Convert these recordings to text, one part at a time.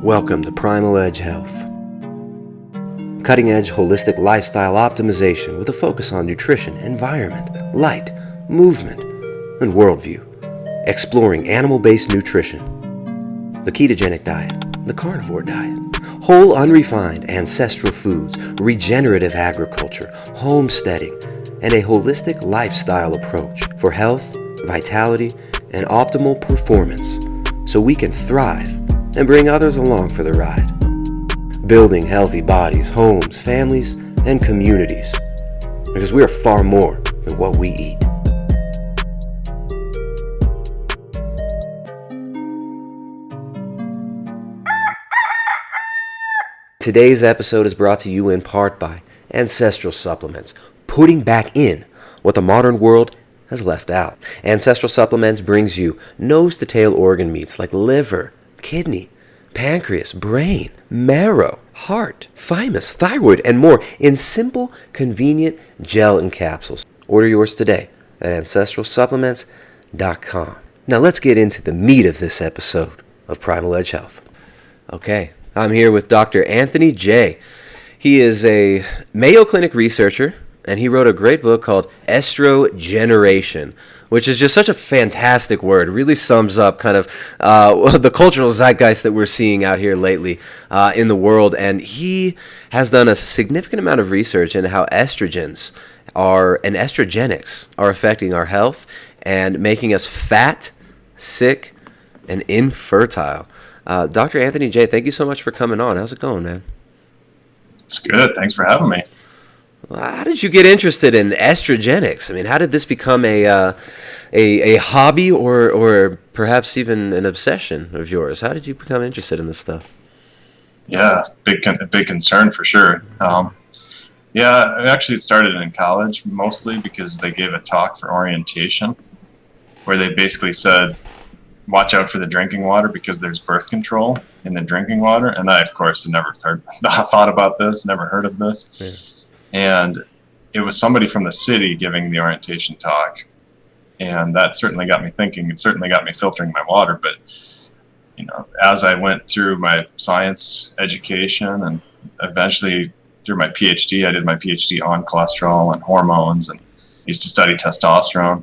Welcome to Primal Edge Health. Cutting-edge holistic lifestyle optimization with a focus on nutrition, environment, light, movement, and worldview. Exploring animal-based nutrition, the ketogenic diet, the carnivore diet, whole unrefined ancestral foods, regenerative agriculture, homesteading, and a holistic lifestyle approach for health, vitality, and optimal performance so we can thrive and bring others along for the ride. Building healthy bodies, homes, families, and communities, because we are far more than what we eat. Today's episode is brought to you in part by Ancestral Supplements, putting back in what the modern world has left out. Ancestral Supplements brings you nose-to-tail organ meats like liver, kidney, pancreas, brain, marrow, heart, thymus, thyroid, and more in simple, convenient gel and capsules. Order yours today at ancestralsupplements.com. Now let's get into the meat of this episode of Primal Edge Health. Okay, I'm here with Dr. Anthony J. He is a Mayo Clinic researcher, and he wrote a great book called Estrogen, which is just such a fantastic word. It really sums up kind of the cultural zeitgeist that we're seeing out here lately in the world. And he has done a significant amount of research into how estrogens and estrogenics are affecting our health and making us fat, sick, and infertile. Dr. Anthony J., thank you so much for coming on. How's it going, man? It's good. Thanks for having me. How did you get interested in estrogenics? I mean, how did this become a hobby or perhaps even an obsession of yours? How did you become interested in this stuff? Yeah, big concern for sure. I actually started in college mostly because they gave a talk for orientation where they basically said, watch out for the drinking water because there's birth control in the drinking water. And I, of course, had never thought about this, never heard of this. Yeah. And it was somebody from the city giving the orientation talk. And that certainly got me thinking. It certainly got me filtering my water. But, as I went through my science education and eventually through my PhD, I did my PhD on cholesterol and hormones and used to study testosterone.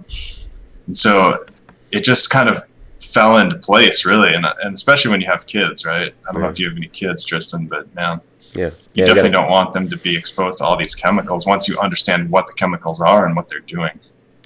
And so it just kind of fell into place, really. And especially when you have kids, right? I don't know if you have any kids, Tristan, but man. You definitely don't want them to be exposed to all these chemicals once you understand what the chemicals are and what they're doing.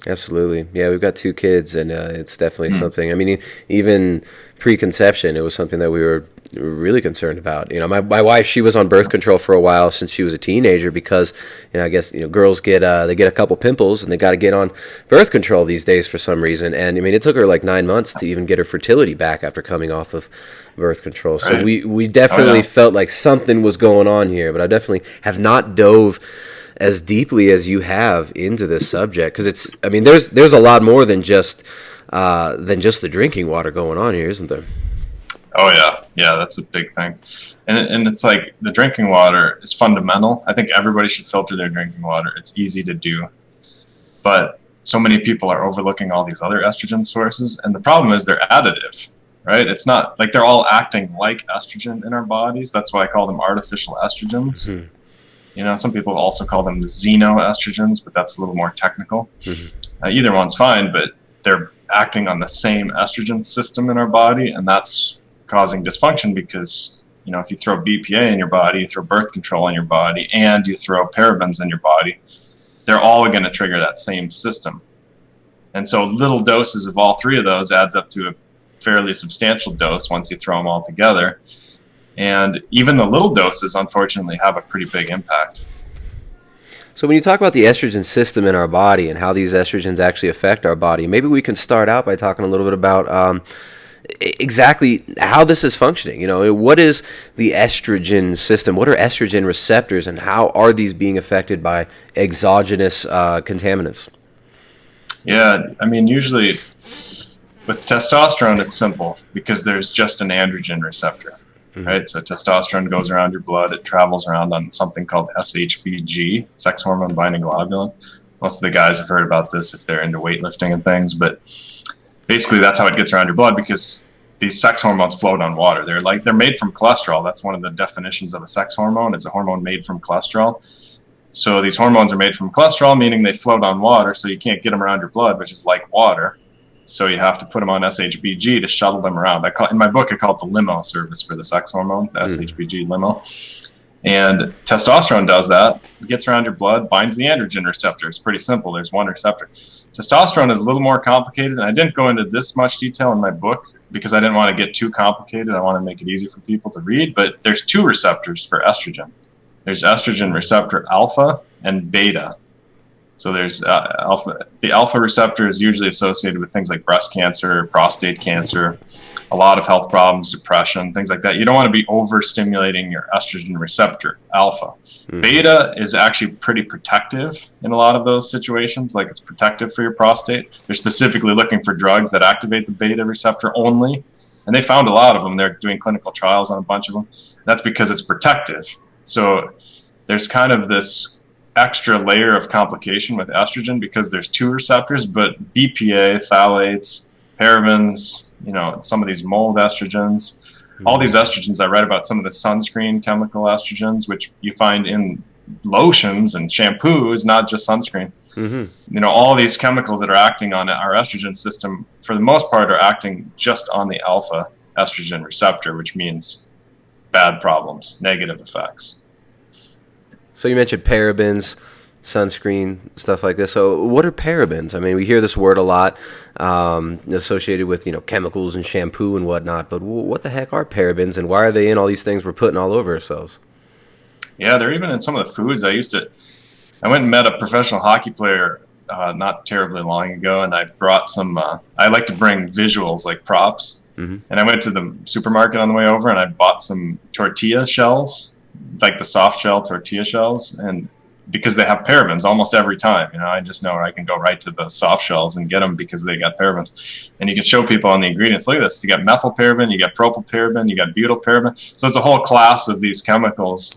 Absolutely. Yeah, we've got 2 kids, and it's definitely something. I mean, even pre-conception, it was something that we were really concerned about. My wife, she was on birth control for a while since she was a teenager because, I guess, girls get a couple pimples and they got to get on birth control these days for some reason. And I mean, it took her like 9 months to even get her fertility back after coming off of birth control. So we definitely felt like something was going on here, but I definitely have not dove as deeply as you have into this subject because there's a lot more than just the drinking water going on here, isn't there? Oh yeah, that's a big thing, and it's like the drinking water is fundamental. I think everybody should filter their drinking water. It's easy to do, but so many people are overlooking all these other estrogen sources, and the problem is they're additive, right? It's not like they're all acting like estrogen in our bodies. That's why I call them artificial estrogens. Mm-hmm. Some people also call them xenoestrogens, but that's a little more technical. Mm-hmm. Either one's fine, but they're acting on the same estrogen system in our body, and that's causing dysfunction because, if you throw BPA in your body, you throw birth control in your body, and you throw parabens in your body, they're all going to trigger that same system. And so little doses of all 3 of those adds up to a fairly substantial dose once you throw them all together. And even the little doses, unfortunately, have a pretty big impact. So when you talk about the estrogen system in our body and how these estrogens actually affect our body, maybe we can start out by talking a little bit about exactly how this is functioning. What is the estrogen system? What are estrogen receptors, and how are these being affected by exogenous contaminants? Yeah, I mean, usually with testosterone, it's simple because there's just an androgen receptor. Right, so testosterone goes around your blood. It travels around on something called SHBG, sex hormone binding globulin. Most of the guys have heard about this if they're into weightlifting and things, but basically that's how it gets around your blood because these sex hormones float on water. They're made from cholesterol. That's one of the definitions of a sex hormone. It's a hormone made from cholesterol. So these hormones are made from cholesterol, meaning they float on water, so you can't get them around your blood, which is like water. So you have to put them on SHBG to shuttle them around. In my book, I call it the limo service for the sex hormones, the SHBG limo. And testosterone does that. It gets around your blood, binds the androgen receptor. It's pretty simple. There's one receptor. Testosterone is a little more complicated, and I didn't go into this much detail in my book because I didn't want to get too complicated. I want to make it easy for people to read, but there's two receptors for estrogen. There's estrogen receptor alpha and beta. So there's alpha. The alpha receptor is usually associated with things like breast cancer, prostate cancer, a lot of health problems, depression, things like that. You don't want to be overstimulating your estrogen receptor alpha. Beta is actually pretty protective in a lot of those situations, like it's protective for your prostate. They're specifically looking for drugs that activate the beta receptor only, and they found a lot of them. They're doing clinical trials on a bunch of them. That's because it's protective. So there's kind of this extra layer of complication with estrogen because there's two receptors, but BPA, phthalates, parabens, some of these mold estrogens, all these estrogens. I read about some of the sunscreen chemical estrogens, which you find in lotions and shampoos, not just sunscreen. All these chemicals that are acting on our estrogen system, for the most part, are acting just on the alpha estrogen receptor, which means bad problems, negative effects. So you mentioned parabens, sunscreen, stuff like this. So what are parabens? I mean, we hear this word a lot associated with, chemicals and shampoo and whatnot, but what the heck are parabens, and why are they in all these things we're putting all over ourselves? Yeah, they're even in some of the foods. I went and met a professional hockey player not terribly long ago, and I brought some, I like to bring visuals like props. And I went to the supermarket on the way over and I bought some tortilla shells, like the soft shell tortilla shells, and because they have parabens almost every time, I just know I can go right to the soft shells and get them because they got parabens. And you can show people on the ingredients, look at this, you got methylparaben, you got propylparaben, you got butylparaben. So it's a whole class of these chemicals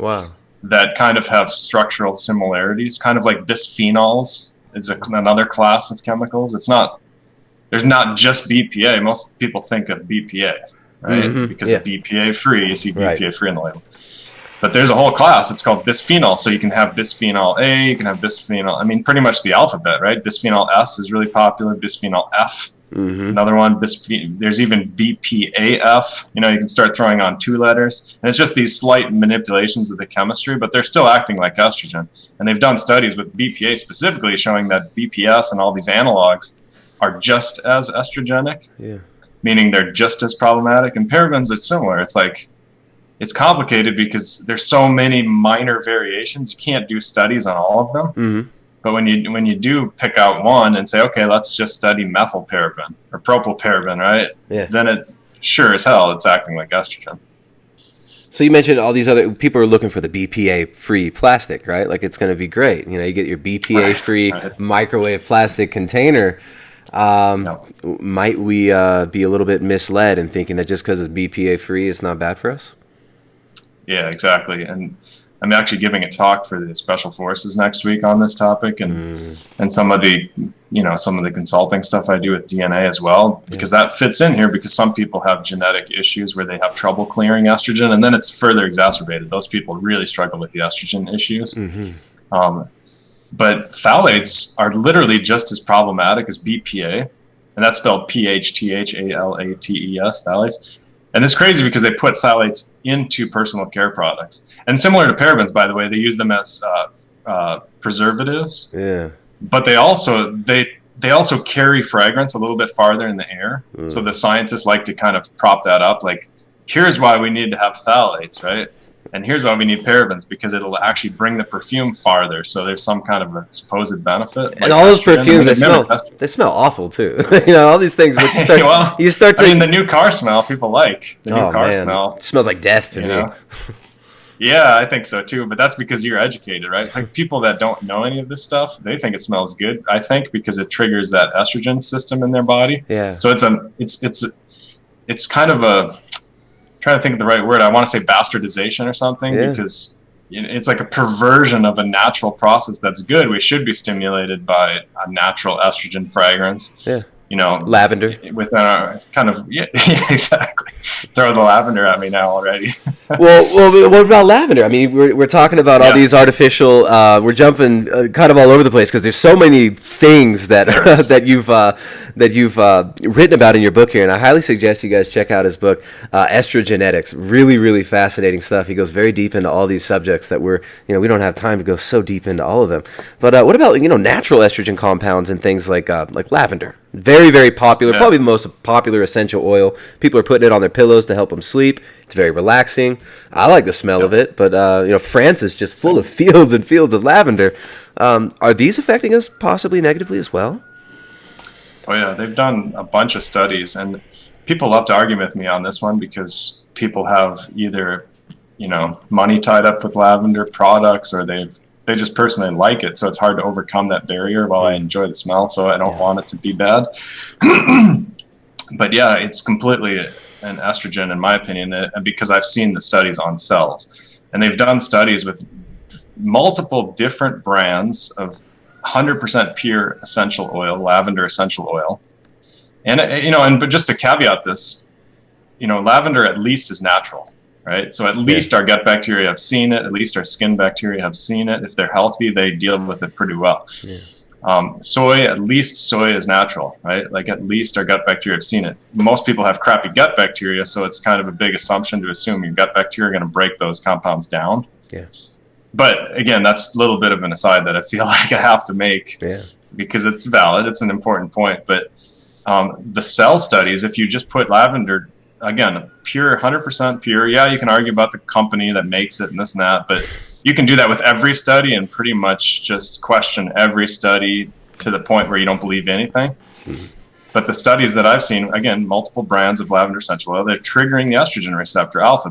that kind of have structural similarities, kind of like bisphenols is another class of chemicals. There's not just BPA. Most people think of BPA, right? Because of BPA free, you see BPA free in the label. But there's a whole class. It's called bisphenol. So you can have bisphenol A, you can have bisphenol, pretty much the alphabet, right? Bisphenol S is really popular, bisphenol F, another one. There's even BPAF. You can start throwing on two letters. And it's just these slight manipulations of the chemistry, but they're still acting like estrogen. And they've done studies with BPA specifically showing that BPS and all these analogs are just as estrogenic, meaning they're just as problematic. And parabens are similar. It's complicated because there's so many minor variations. You can't do studies on all of them. But when you do pick out one and say, okay, let's just study methylparaben or propylparaben, right? Then it sure as hell it's acting like estrogen. So you mentioned all these other people are looking for the BPA-free plastic, right? Like it's going to be great. You get your BPA-free microwave plastic container. Might we be a little bit misled in thinking that just because it's BPA-free, it's not bad for us? Yeah, exactly. And I'm actually giving a talk for the Special Forces next week on this topic, and some of the consulting stuff I do with DNA as well, because that fits in here because some people have genetic issues where they have trouble clearing estrogen, and then it's further exacerbated. Those people really struggle with the estrogen issues. But phthalates are literally just as problematic as BPA, and that's spelled PHTHALATES, phthalates. And it's crazy because they put phthalates into personal care products. And similar to parabens, by the way, they use them as preservatives. But they also carry fragrance a little bit farther in the air. So the scientists like to kind of prop that up. Like, here's why we need to have phthalates, right? And here's why we need parabens, because it'll actually bring the perfume farther. So there's some kind of a supposed benefit. And all those perfumes, they smell awful too. All these things. But you start to. The new car smell people like. The new car smell. It smells like death to me. Yeah, I think so too. But that's because you're educated, right? Like people that don't know any of this stuff, they think it smells good. I think because it triggers that estrogen system in their body. So it's kind of a. Trying to think of the right word. I want to say bastardization or something because it's like a perversion of a natural process that's good. We should be stimulated by a natural estrogen fragrance. lavender within our kind of, yeah, exactly. Throw the lavender at me now already. well, what about lavender? I mean, we're talking about all these artificial. We're jumping kind of all over the place because there's so many things that that you've written about in your book here, and I highly suggest you guys check out his book, Estrogenetics. Really, really fascinating stuff. He goes very deep into all these subjects that we don't have time to go so deep into all of them. But what about natural estrogen compounds and things like lavender? Very, very popular. Probably the most popular essential oil. People are putting it on their pillows to help them sleep. It's very relaxing. I like the smell of it, but France is just full of fields and fields of lavender. Are these affecting us possibly negatively as well? Oh yeah, they've done a bunch of studies, and people love to argue with me on this one because people have either money tied up with lavender products, or they just personally like it, so it's hard to overcome that barrier. While I enjoy the smell, so I don't want it to be bad. But yeah, it's completely an estrogen in my opinion, because I've seen the studies on cells, and they've done studies with multiple different brands of 100% pure essential oil, lavender essential oil. And but just to caveat this, lavender at least is natural. Right. So at least our gut bacteria have seen it. At least our skin bacteria have seen it. If they're healthy, they deal with it pretty well. Soy, at least soy is natural, right? Like at least our gut bacteria have seen it. Most people have crappy gut bacteria, so it's kind of a big assumption to assume your gut bacteria are going to break those compounds down. Yeah. But again, that's a little bit of an aside that I feel like I have to make because it's valid. It's an important point. But the cell studies, if you just put lavender, again, pure, 100% pure. Yeah, you can argue about the company that makes it and this and that, but you can do that with every study and pretty much just question every study to the point where you don't believe anything. But the studies that I've seen, again, multiple brands of lavender essential oil, they're triggering the estrogen receptor alpha.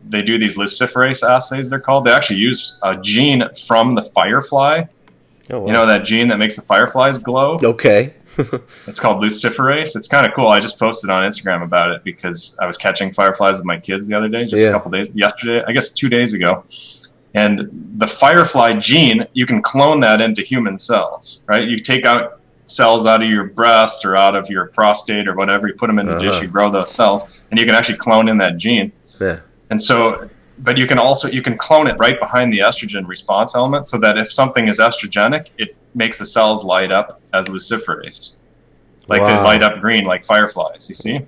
They do these luciferase assays, they're called. They actually use a gene from the firefly. Oh, wow. That gene that makes the fireflies glow? Okay. It's called luciferase. It's kind of cool. I just posted on Instagram about it because I was catching fireflies with my kids the other day, just a couple days, yesterday, I guess 2 days ago. And the firefly gene, you can clone that into human cells, right? You take out cells out of your breast or out of your prostate or whatever, you put them in a dish, you grow those cells, and you can actually clone in that gene. Yeah. And so, but you can clone it right behind the estrogen response element so that if something is estrogenic, it makes the cells light up as luciferase. Like they light up green like fireflies, you see?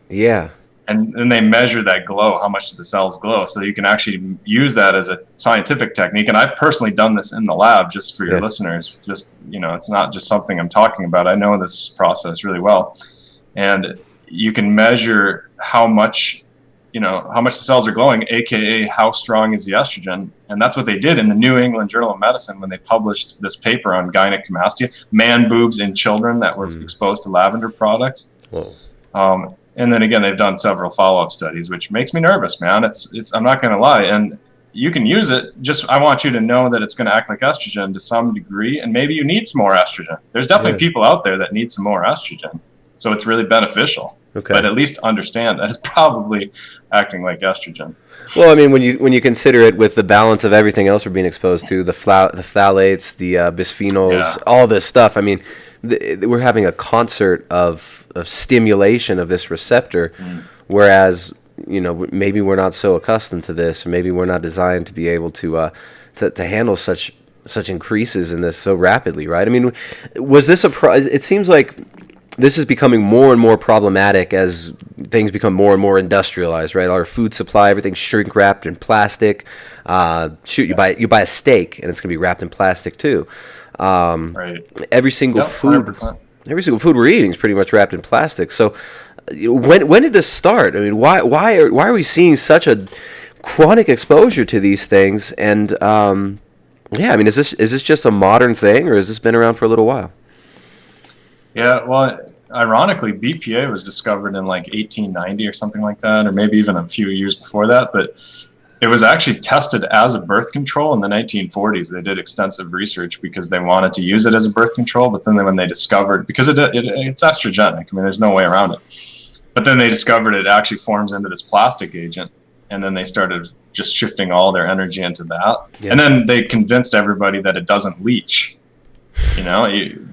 Yeah. And then they measure that glow, how much the cells glow. So you can actually use that as a scientific technique. And I've personally done this in the lab just for your listeners. Just, it's not just something I'm talking about. I know this process really well. And you can measure how much the cells are glowing, aka how strong is the estrogen. And that's what they did in the New England Journal of Medicine when they published this paper on gynecomastia, man boobs in children that were exposed to lavender products. And then again, they've done several follow-up studies, which makes me nervous, man. It's I'm not going to lie. And you can use it. Just I want you to know that it's going to act like estrogen to some degree, and maybe you need some more estrogen. There's definitely people out there that need some more estrogen, so it's really beneficial. Okay. But at least understand that it's probably acting like estrogen. Well, I mean, when you consider it with the balance of everything else we're being exposed to, the phthalates, the bisphenols, all this stuff. I mean, we're having a concert of stimulation of this receptor, whereas maybe we're not so accustomed to this, or maybe we're not designed to be able to handle such increases in this so rapidly, right? I mean, was this it seems like this is becoming more and more problematic as things become more and more industrialized, right? Our food supply, everything's shrink wrapped in plastic. You buy a steak and it's gonna be wrapped in plastic too. Right. Every single food 100%. Every single food we're eating is pretty much wrapped in plastic. So, when did this start? I mean, why are we seeing such a chronic exposure to these things? And I mean, is this just a modern thing, or has this been around for a little while? Yeah, well, ironically, BPA was discovered in like 1890 or something like that, or maybe even a few years before that. But it was actually tested as a birth control in the 1940s. They did extensive research because they wanted to use it as a birth control. But then when they discovered, because it's estrogenic, I mean, there's no way around it. But then they discovered it actually forms into this plastic agent. And then they started just shifting all their energy into that. Yeah. And then they convinced everybody that it doesn't leach.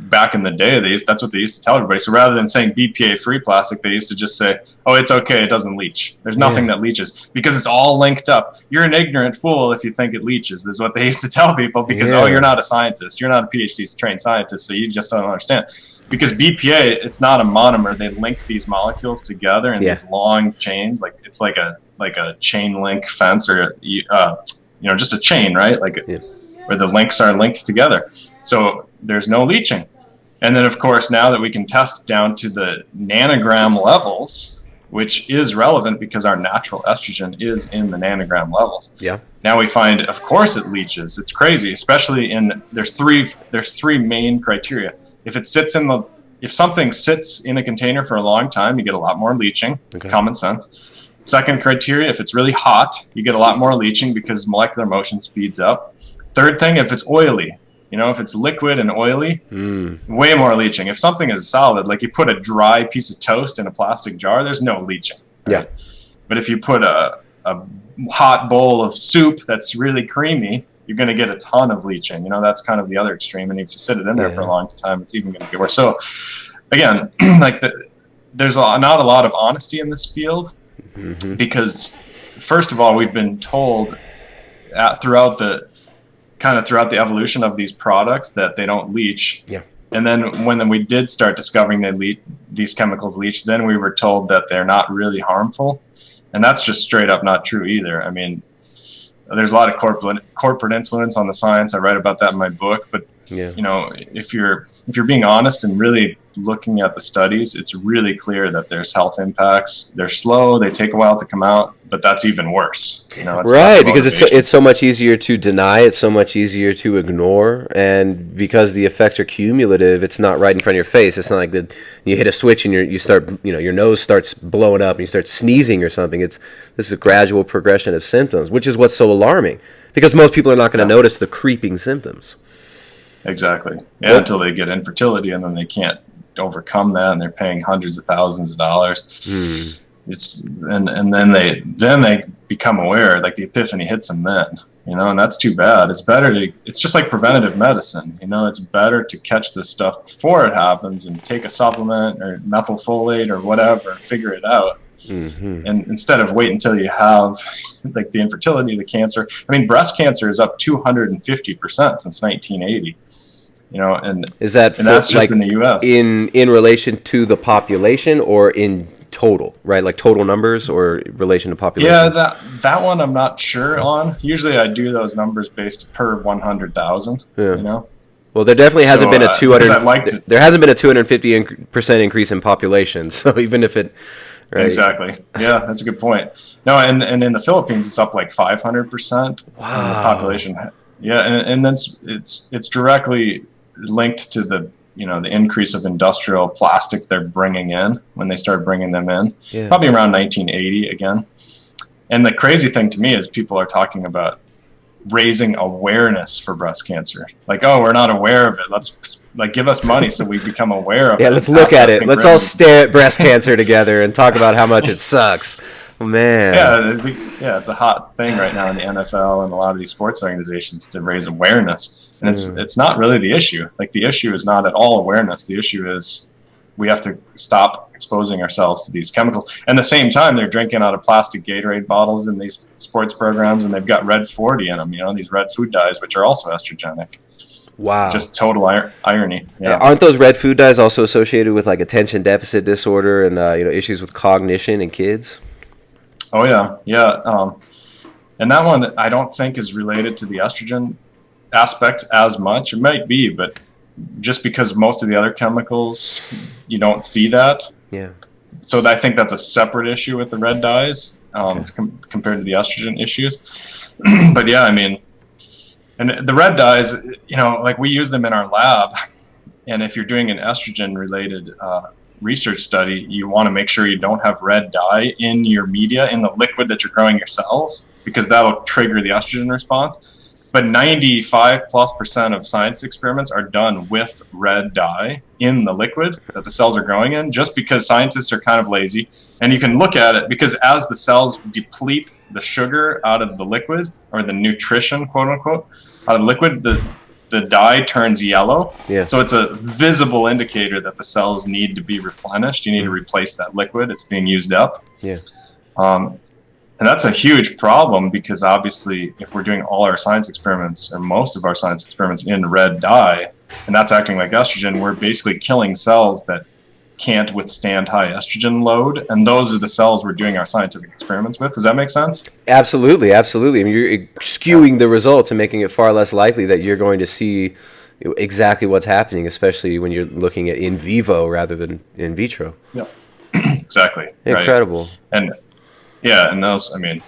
Back in the day, that's what they used to tell everybody. So rather than saying BPA-free plastic, they used to just say, oh, it's okay, it doesn't leach. There's nothing that leaches because it's all linked up. You're an ignorant fool if you think it leaches, is what they used to tell people because, oh, you're not a scientist. You're not a PhD-trained scientist, so you just don't understand. Because BPA, it's not a monomer. They link these molecules together in these long chains. Like it's like a chain link fence or, just a chain, right? Where the links are linked together. So there's no leaching. And then, of course, now that we can test down to the nanogram levels, which is relevant because our natural estrogen is in the nanogram levels. Yeah. Now we find, of course, it leaches. It's crazy, especially there's three main criteria. If something sits in a container for a long time, you get a lot more leaching. Okay. Common sense. Second criteria, if it's really hot, you get a lot more leaching because molecular motion speeds up. Third thing, if it's oily. If it's liquid and oily, way more leaching. If something is solid, like you put a dry piece of toast in a plastic jar, there's no leaching. Right? Yeah. But if you put a hot bowl of soup that's really creamy, you're going to get a ton of leaching. That's kind of the other extreme. And if you sit it in there for a long time, it's even going to get worse. So again, there's not a lot of honesty in this field because first of all, we've been told throughout the evolution of these products that they don't leach. Yeah. And then when we did start discovering these chemicals leach, then we were told that they're not really harmful. And that's just straight up not true either. I mean, there's a lot of corporate influence on the science. I write about that in my book, but if you're being honest and really looking at the studies, it's really clear that there's health impacts. They're slow, they take a while to come out, but that's even worse. Right, because it's so much easier to deny, it's so much easier to ignore, and because the effects are cumulative, it's not right in front of your face. It's not like you hit a switch and you start, your nose starts blowing up and you start sneezing or something. This is a gradual progression of symptoms, which is what's so alarming, because most people are not going to notice the creeping symptoms. Exactly. Yeah, until they get infertility and then they can't overcome that and they're paying hundreds of thousands of dollars. And then they become aware, like the epiphany hits them then, and that's too bad. It's just like preventative medicine, it's better to catch this stuff before it happens and take a supplement or methylfolate or whatever and figure it out. And instead of wait until you have like the infertility, the cancer. I mean, breast cancer is up 250% since 1980. And is that's just like in the U.S. in relation to the population or in total, right? Like total numbers or relation to population? Yeah, that one I'm not sure on. Usually I do those numbers based per 100,000. Yeah. Well, there definitely hasn't been a 200. There hasn't been a 250% increase in population. So even if it, right? Exactly. Yeah, that's a good point. No, and in the Philippines it's up like 500%. Wow. In the population. Yeah, and that's it's directly linked to the the increase of industrial plastics they're bringing in when they start bringing them in. Yeah. Probably around 1980 again. And the crazy thing to me is people are talking about raising awareness for breast cancer. Like, oh, we're not aware of it. Let's give us money so we become aware of it. Yeah, let's look at it. Let's all stare at breast cancer together and talk about how much it sucks. Oh, man. Yeah, it's a hot thing right now in the NFL and a lot of these sports organizations to raise awareness. And it's not really the issue. Like, the issue is not at all awareness. The issue is we have to stop exposing ourselves to these chemicals. And at the same time, they're drinking out of plastic Gatorade bottles in these sports programs, and they've got red 40 in them, these red food dyes, which are also estrogenic. Wow. Just total irony. Yeah. Aren't those red food dyes also associated with like attention deficit disorder and issues with cognition in kids? Oh, yeah. And that one I don't think is related to the estrogen aspects as much. It might be, but just because most of the other chemicals, you don't see that. Yeah. So I think that's a separate issue with the red dyes compared to the estrogen issues. But yeah, I mean, and the red dyes, like we use them in our lab. And if you're doing an estrogen-related research study, you want to make sure you don't have red dye in your media, in the liquid that you're growing your cells, because that'll trigger the estrogen response. But 95+% of science experiments are done with red dye in the liquid that the cells are growing in, just because scientists are kind of lazy. And you can look at it because as the cells deplete the sugar out of the liquid, or the nutrition, quote unquote, out of the liquid, the dye turns yellow. Yeah. So it's a visible indicator that the cells need to be replenished. You need to replace that liquid. It's being used up. Yeah. And that's a huge problem, because obviously if we're doing all our science experiments, or most of our science experiments, in red dye, and that's acting like estrogen, we're basically killing cells that can't withstand high estrogen load, and those are the cells we're doing our scientific experiments with. Does that make sense? Absolutely, absolutely. I mean, you're skewing the results and making it far less likely that you're going to see exactly what's happening, especially when you're looking at in vivo rather than in vitro. Yeah, exactly. Incredible. Right. And yeah, and those, I mean,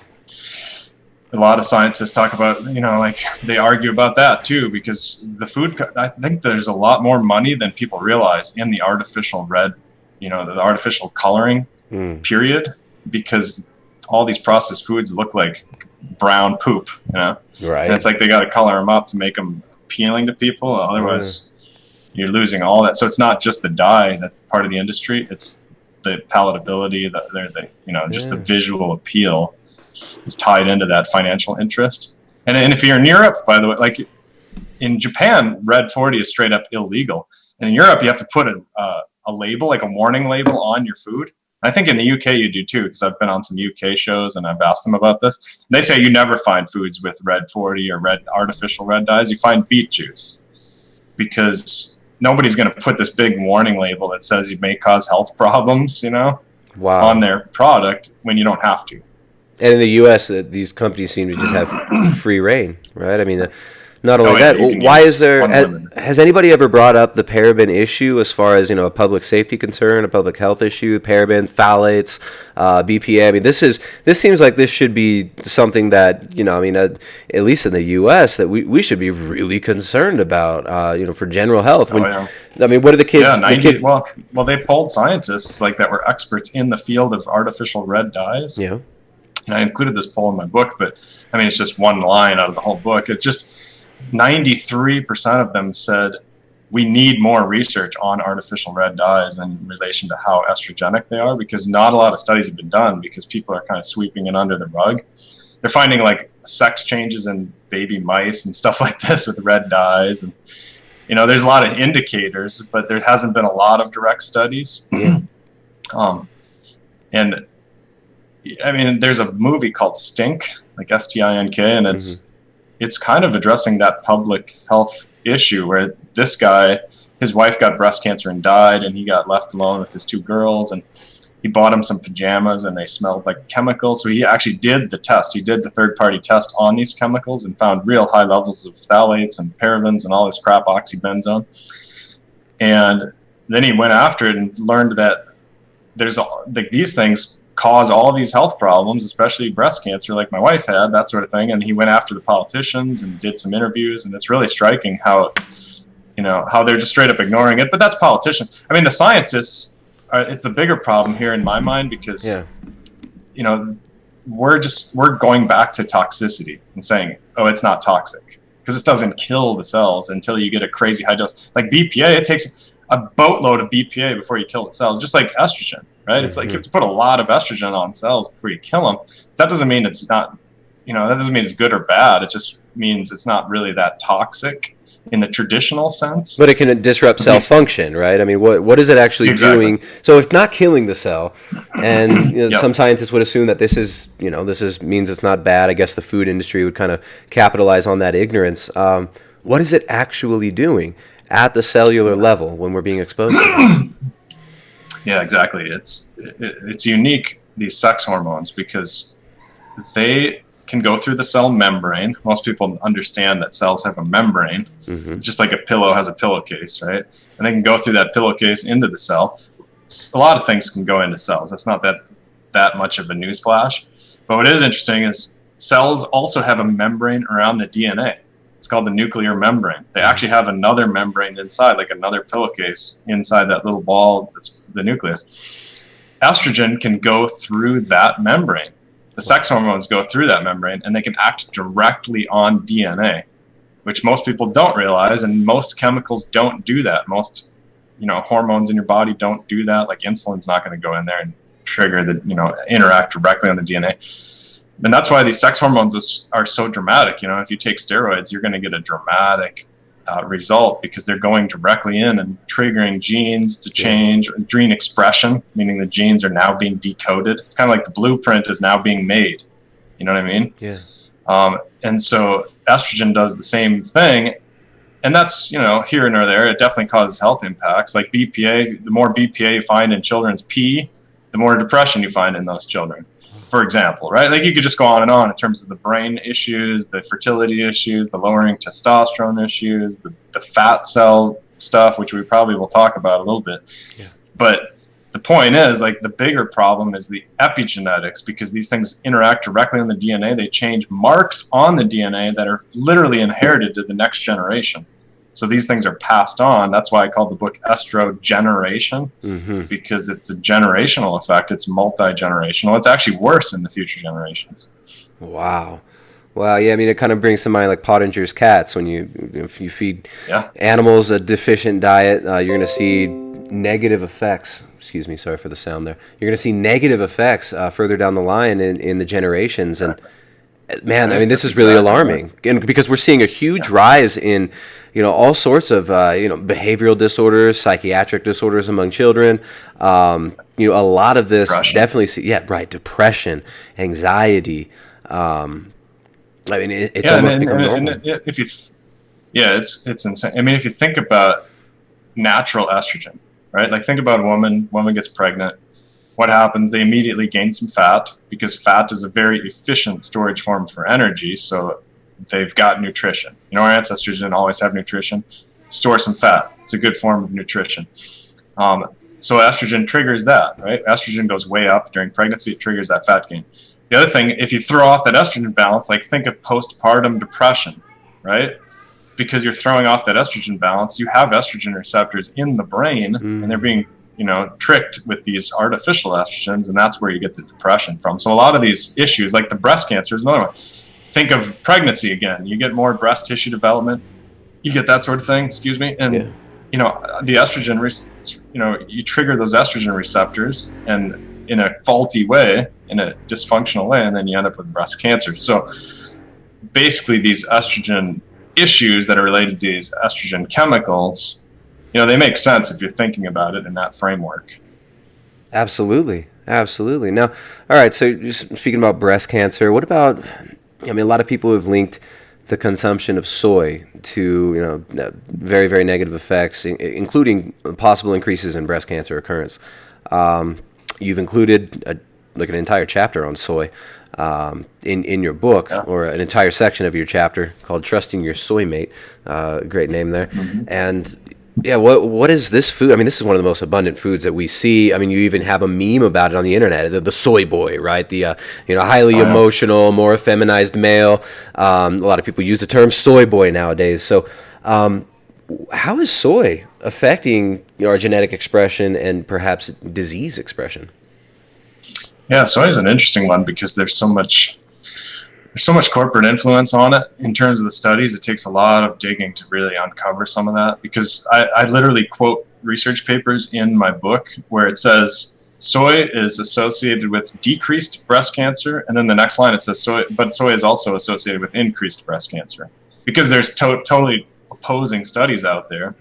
a lot of scientists talk about, like, they argue about that too, because the food, I think there's a lot more money than people realize in the artificial red, the artificial coloring period, because all these processed foods look like brown poop, Right. And it's like they got to color them up to make them appealing to people. Otherwise, you're losing all that. So it's not just the dye that's part of the industry. It's the palatability, just the visual appeal is tied into that financial interest. And if you're in Europe, by the way, like in Japan, red 40 is straight up illegal. And in Europe, you have to put a label, like a warning label, on your food. I think in the UK you do too, because I've been on some UK shows and I've asked them about this. They say you never find foods with red 40 or artificial red dyes. You find beet juice, because nobody's going to put this big warning label that says you may cause health problems, on their product when you don't have to. And in the U.S., these companies seem to just have free reign, right? I mean, not only that, why is there? Has anybody ever brought up the paraben issue as far as a public safety concern, a public health issue? Paraben, phthalates, BPA. I mean, this seems like this should be something that at least in the U.S. that we should be really concerned about. For general health. I mean, what are the kids? Yeah, well, they polled scientists like that were experts in the field of artificial red dyes. Yeah. And I included this poll in my book, but I mean, it's just one line out of the whole book. It's just 93% of them said we need more research on artificial red dyes in relation to how estrogenic they are, because not a lot of studies have been done, because people are kind of sweeping it under the rug. They're finding like sex changes in baby mice and stuff like this with red dyes. And, there's a lot of indicators, but there hasn't been a lot of direct studies. Yeah. And I mean, there's a movie called Stink, like Stink, and it's kind of addressing that public health issue where this guy, his wife got breast cancer and died, and he got left alone with his two girls, and he bought him some pajamas and they smelled like chemicals. So he actually did the test. He did the third-party test on these chemicals and found real high levels of phthalates and parabens and all this crap, oxybenzone. And then he went after it and learned that there's these things cause all these health problems, especially breast cancer, like my wife had, that sort of thing. And he went after the politicians and did some interviews, and it's really striking how they're just straight up ignoring it. But that's politicians. I mean, the scientists it's the bigger problem here in my mind, because we're going back to toxicity and saying, oh, it's not toxic, because it doesn't kill the cells until you get a crazy high dose. Like BPA, it takes a boatload of BPA before you kill the cells, just like estrogen, right? It's like you have to put a lot of estrogen on cells before you kill them. That doesn't mean it's not, that doesn't mean it's good or bad. It just means it's not really that toxic in the traditional sense. But it can disrupt cell function, right? I mean, what is it actually doing? So if not killing the cell, and some scientists would assume that this means it's not bad. I guess the food industry would kind of capitalize on that ignorance. What is it actually doing at the cellular level when we're being exposed to this? Yeah, exactly. It's unique, these sex hormones, because they can go through the cell membrane. Most people understand that cells have a membrane, just like a pillow has a pillowcase, right? And they can go through that pillowcase into the cell. A lot of things can go into cells. That's not that much of a newsflash. But what is interesting is cells also have a membrane around the DNA. It's called the nuclear membrane. They actually have another membrane inside, like another pillowcase inside that little ball that's the nucleus. Estrogen can go through that membrane. The sex hormones go through that membrane, and they can act directly on DNA, which most people don't realize, and most chemicals don't do that. Most, hormones in your body don't do that. Like insulin's not going to go in there and trigger interact directly on the DNA. And that's why these sex hormones are so dramatic. If you take steroids, you're going to get a dramatic result, because they're going directly in and triggering genes to change gene expression, meaning the genes are now being decoded. It's kind of like the blueprint is now being made. You know what I mean? Yeah. And so estrogen does the same thing. And that's, you know, here and there, it definitely causes health impacts. Like BPA, the more BPA you find in children's pee, the more depression you find in those children, for example, right? Like you could just go on in terms of the brain issues, the fertility issues, the lowering testosterone issues, the fat cell stuff, which we probably will talk about a little bit. Yeah. But the point is, like, the bigger problem is the epigenetics, because these things interact directly on the DNA. They change marks on the DNA that are literally inherited to the next generation. So these things are passed on. That's why I called the book Estrogeneration, because it's a generational effect. It's multi-generational. It's actually worse in the future generations. Wow. Well, yeah, I mean, it kind of brings to mind like Pottinger's cats. When if you feed animals a deficient diet, you're going to see negative effects. Excuse me, sorry for the sound there. You're going to see negative effects further down the line in the generations. And man, I mean, this is really alarming, and because we're seeing a huge rise in, you know, all sorts of, you know, behavioral disorders, psychiatric disorders among children. You know, a lot of this definitely depression, anxiety. I mean, it's almost become normal. It's insane. I mean, if you think about natural estrogen, right? Like, think about a woman gets pregnant. What happens? They immediately gain some fat, because fat is a very efficient storage form for energy. So they've got nutrition. You know, our ancestors didn't always have nutrition. Store some fat. It's a good form of nutrition. So estrogen triggers that, right? Estrogen goes way up during pregnancy. It triggers that fat gain. The other thing, if you throw off that estrogen balance, like think of postpartum depression, right? Because you're throwing off that estrogen balance, you have estrogen receptors in the brain, and they're being, you know, tricked with these artificial estrogens, and that's where you get the depression from. So a lot of these issues, like the breast cancer is another one. Think of pregnancy again. You get more breast tissue development. You get that sort of thing, and, you know, the estrogen, you know, you trigger those estrogen receptors, and in a faulty way, in a dysfunctional way, and then you end up with breast cancer. So basically these estrogen issues that are related to these estrogen chemicals, you know, they make sense if you're thinking about it in that framework. Absolutely. Now, all right, so just speaking about breast cancer, what about, I mean, a lot of people have linked the consumption of soy to, you know, very, very negative effects, including possible increases in breast cancer occurrence. You've included an entire chapter on soy in your book, or an entire section of your chapter called "Trusting Your Soy Mate." Great name there. And yeah, what is this food? I mean, this is one of the most abundant foods that we see. I mean, you even have a meme about it on the internet, the soy boy, right? The you know, highly emotional, more effeminized male. A lot of people use the term soy boy nowadays. So how is soy affecting, you know, our genetic expression and perhaps disease expression? Yeah, soy is an interesting one, because there's so much corporate influence on it in terms of the studies. It takes a lot of digging to really uncover some of that, because I literally quote research papers in my book where it says soy is associated with decreased breast cancer, and then the next line it says soy is also associated with increased breast cancer, because there's totally opposing studies out there.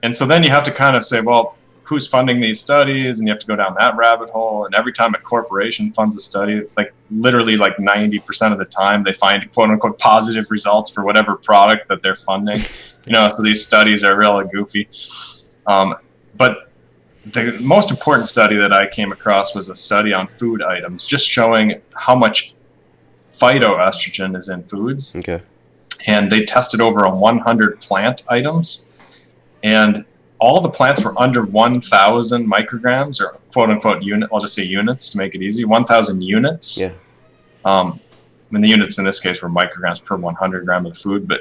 And so then you have to kind of say, well, who's funding these studies? And you have to go down that rabbit hole. And every time a corporation funds a study, like literally like 90% of the time, they find quote unquote positive results for whatever product that they're funding. You know, so these studies are really goofy. But the most important study that I came across was a study on food items, just showing how much phytoestrogen is in foods. Okay. And they tested over 100 plant items, and all the plants were under 1,000 micrograms, or quote unquote unit. I'll just say units to make it easy. 1,000 units. Yeah. I mean, the units in this case were micrograms per 100 gram of food, but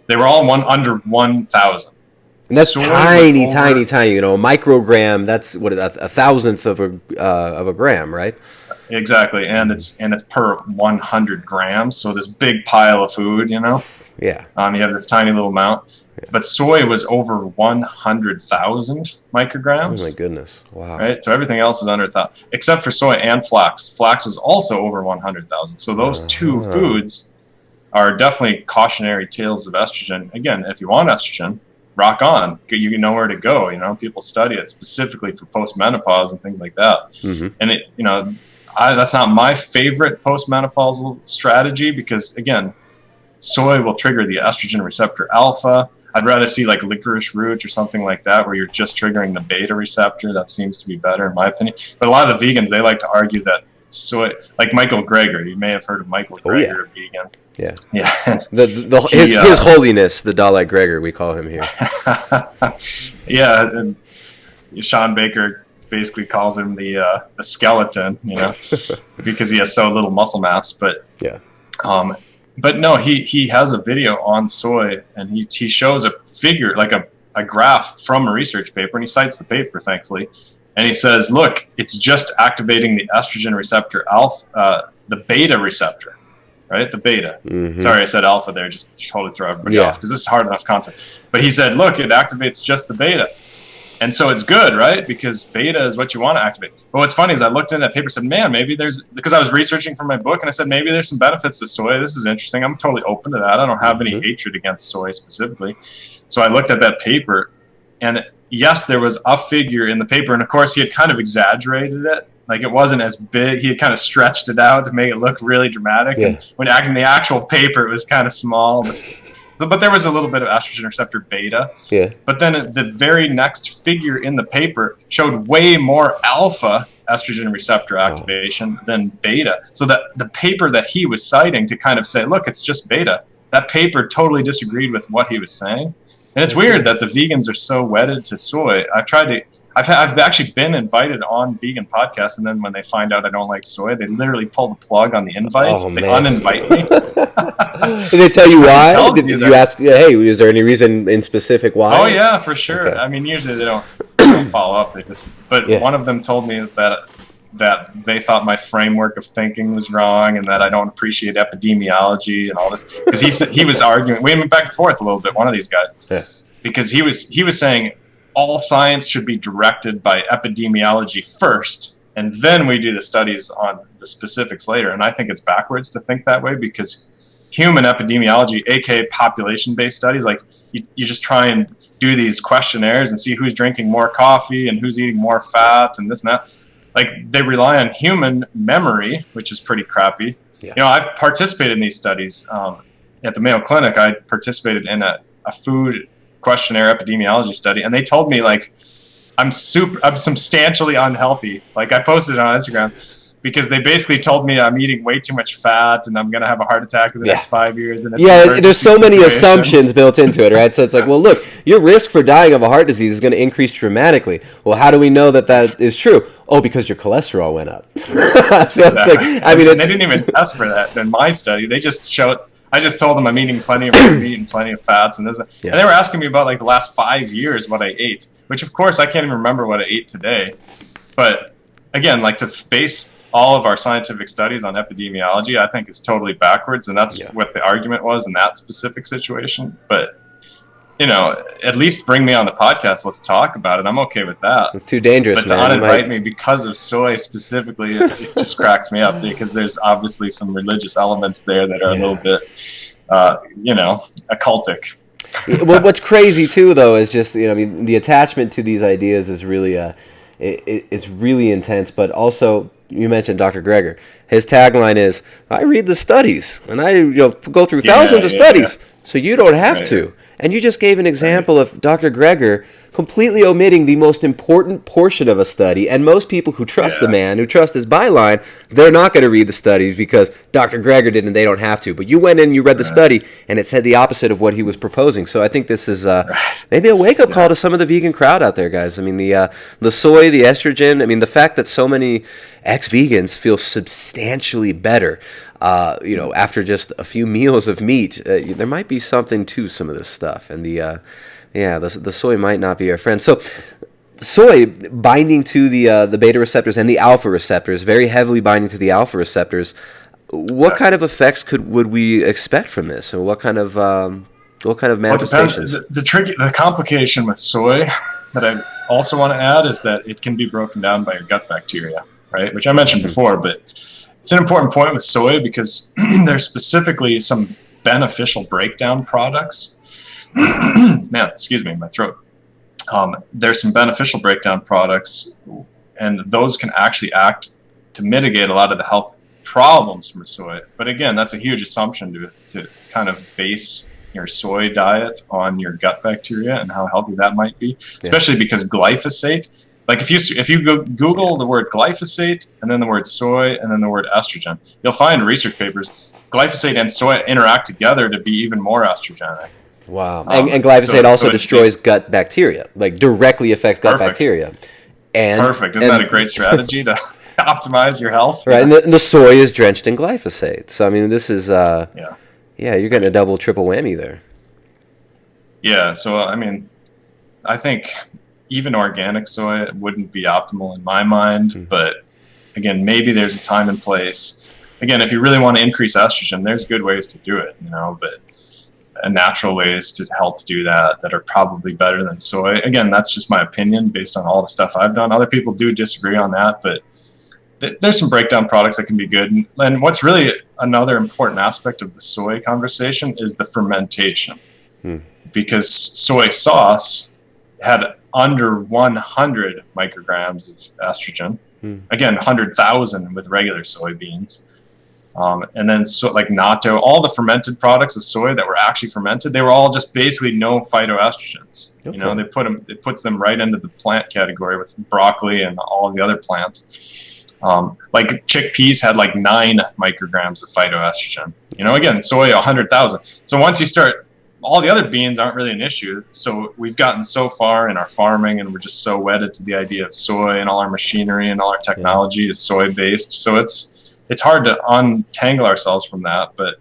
they were all under 1,000. And that's tiny. You know, a microgram. That's what, a thousandth of a gram, right? Exactly, and it's per 100 grams. So this big pile of food, you know. Yeah. You have this tiny little amount. Yeah. But soy was over 100,000 micrograms. Oh my goodness! Wow. Right. So everything else is under 1,000, except for soy and flax. Flax was also over 100,000. So those two foods are definitely cautionary tales of estrogen. Again, if you want estrogen, rock on. You know where to go. You know, people study it specifically for postmenopause and things like that. Mm-hmm. And it, you know, that's not my favorite postmenopausal strategy because, again, soy will trigger the estrogen receptor alpha. I'd rather see like licorice root or something like that where you're just triggering the beta receptor. That seems to be better in my opinion. But a lot of the vegans, they like to argue that soy, like Michael Greger, you may have heard of Michael Greger, a vegan. Yeah. Yeah. His holiness, the Dalai Greger, we call him here. Yeah. And Sean Baker basically calls him the skeleton, you know, because he has so little muscle mass. But yeah. But no, he has a video on soy, and he shows a figure, like a graph from a research paper, and he cites the paper, thankfully. And he says, look, it's just activating the estrogen receptor alpha, the beta receptor, right? The beta. Mm-hmm. Sorry, I said alpha there, just to totally throw everybody off, because this is a hard enough concept. But he said, look, it activates just the beta. And so it's good, right? Because beta is what you want to activate. But what's funny is I looked in that paper and said, man, maybe because I was researching for my book, and I said, maybe there's some benefits to soy. This is interesting. I'm totally open to that. I don't have any hatred against soy specifically. So I looked at that paper, and yes, there was a figure in the paper. And of course, he had kind of exaggerated it. Like it wasn't as big. He had kind of stretched it out to make it look really dramatic. Yeah. And when in the actual paper, it was kind of small. But there was a little bit of estrogen receptor beta. Yeah. But then the very next figure in the paper showed way more alpha estrogen receptor activation than beta. So that the paper that he was citing to kind of say, look, it's just beta, that paper totally disagreed with what he was saying. And it's weird that the vegans are so wedded to soy. I've actually been invited on vegan podcasts, and then when they find out I don't like soy, they literally pull the plug on the invite. They uninvite me. Did they tell you why? Did you ask, hey, is there any reason in specific why? Oh yeah, for sure. Okay. I mean, usually they don't follow up. One of them told me that they thought my framework of thinking was wrong, and that I don't appreciate epidemiology and all this. Because he was arguing, we went back and forth a little bit. One of these guys, because he was saying all science should be directed by epidemiology first, and then we do the studies on the specifics later. And I think it's backwards to think that way, because human epidemiology, aka population-based studies, like you just try and do these questionnaires and see who's drinking more coffee and who's eating more fat and this and that. Like they rely on human memory, which is pretty crappy. Yeah. You know, I've participated in these studies at the Mayo Clinic. I participated in a food questionnaire epidemiology study, and they told me like I'm substantially unhealthy. Like I posted it on Instagram because they basically told me I'm eating way too much fat and I'm gonna have a heart attack in the next 5 years. And there's so many assumptions built into it, right? So it's like, well, look, your risk for dying of a heart disease is going to increase dramatically. Well, how do we know that is true? Oh, because your cholesterol went up. So exactly. It's like, I mean, they didn't even test for that in my study. They just showed. I just told them I'm eating plenty of meat and plenty of fats and this. Yeah. And they were asking me about like the last 5 years what I ate, which of course I can't even remember what I ate today. But again, like to base all of our scientific studies on epidemiology, I think is totally backwards. And that's what the argument was in that specific situation. But, you know, at least bring me on the podcast. Let's talk about it. I'm okay with that. It's too dangerous, but to uninvite me because of soy specifically, it just cracks me up, because there's obviously some religious elements there that are a little bit, occultic. Well, what's crazy too, though, is just, I mean, the attachment to these ideas is really, it's really intense. But also, you mentioned Dr. Greger. His tagline is, "I read the studies, and I go through thousands of studies, so you don't have to." And you just gave an example of Dr. Greger completely omitting the most important portion of a study. And most people who trust the man, who trust his byline, they're not going to read the studies because Dr. Greger did and they don't have to. But you went in and you read the study, and it said the opposite of what he was proposing. So I think this is maybe a wake-up call to some of the vegan crowd out there, guys. I mean, the soy, the estrogen, I mean, the fact that so many ex-vegans feel substantially better after just a few meals of meat, there might be something to some of this stuff. And the soy might not be our friend. So soy binding to the beta receptors and the alpha receptors, very heavily binding to the alpha receptors. What kind of effects would we expect from this, and what kind of manifestations? The complication with soy that I also want to add is that it can be broken down by your gut bacteria, right? Which I mentioned before, but it's an important point with soy because there's specifically some beneficial breakdown products. Man, excuse me, my throat. There's some beneficial breakdown products, and those can actually act to mitigate a lot of the health problems from soy. But again, that's a huge assumption to kind of base your soy diet on your gut bacteria and how healthy that might be, especially because glyphosate, like if you go Google the word glyphosate and then the word soy and then the word estrogen, you'll find research papers, glyphosate and soy interact together to be even more estrogenic. Wow. And glyphosate also destroys gut bacteria, like directly affects gut bacteria. And perfect. Isn't that a great strategy to optimize your health? Right. And the soy is drenched in glyphosate. So, I mean, this is, you're getting a double, triple whammy there. Yeah. So, I mean, I think even organic soy wouldn't be optimal in my mind. But again, maybe there's a time and place. Again, if you really want to increase estrogen, there's good ways to do it, but natural ways to help do that are probably better than soy. Again, that's just my opinion based on all the stuff I've done. Other people do disagree on that, but there's some breakdown products that can be good. And what's really another important aspect of the soy conversation is the fermentation. Because soy sauce had under 100 micrograms of estrogen. Again, 100,000 with regular soybeans. And then like natto, all the fermented products of soy that were actually fermented, they were all just basically no phytoestrogens. Okay. It puts them right into the plant category with broccoli and all the other plants. Like chickpeas had like 9 micrograms of phytoestrogen. Again, soy 100,000. So once you start, all the other beans aren't really an issue. So we've gotten so far in our farming, and we're just so wedded to the idea of soy, and all our machinery and all our technology is soy based. So it's hard to untangle ourselves from that, but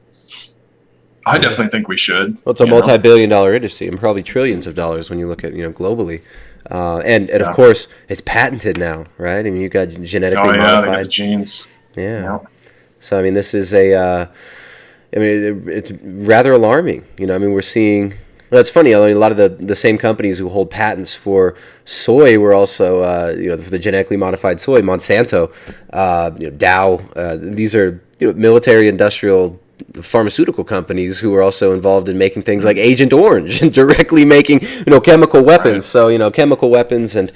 I definitely think we should. Well, it's a multi-billion-dollar industry, and probably trillions of dollars when you look at globally. And of course, it's patented now, right? I mean, you've got genetically modified. They got the genes. Yeah. So I mean, this is it's rather alarming. We're seeing. Well, it's funny. A lot of the same companies who hold patents for soy were also, for the genetically modified soy, Monsanto, Dow. These are military, industrial, pharmaceutical companies who are also involved in making things like Agent Orange and directly making chemical weapons. Right. So chemical weapons and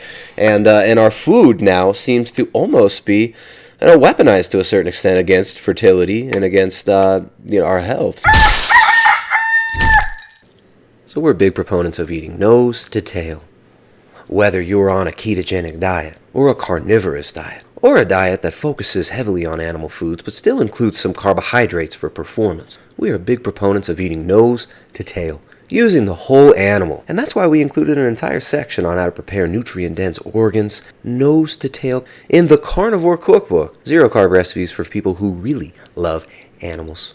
our food now seems to almost be weaponized to a certain extent against fertility and against our health. So we're big proponents of eating nose to tail. Whether you're on a ketogenic diet or a carnivorous diet or a diet that focuses heavily on animal foods but still includes some carbohydrates for performance, we are big proponents of eating nose to tail, using the whole animal. And that's why we included an entire section on how to prepare nutrient-dense organs, nose to tail, in the Carnivore Cookbook, zero-carb recipes for people who really love animals,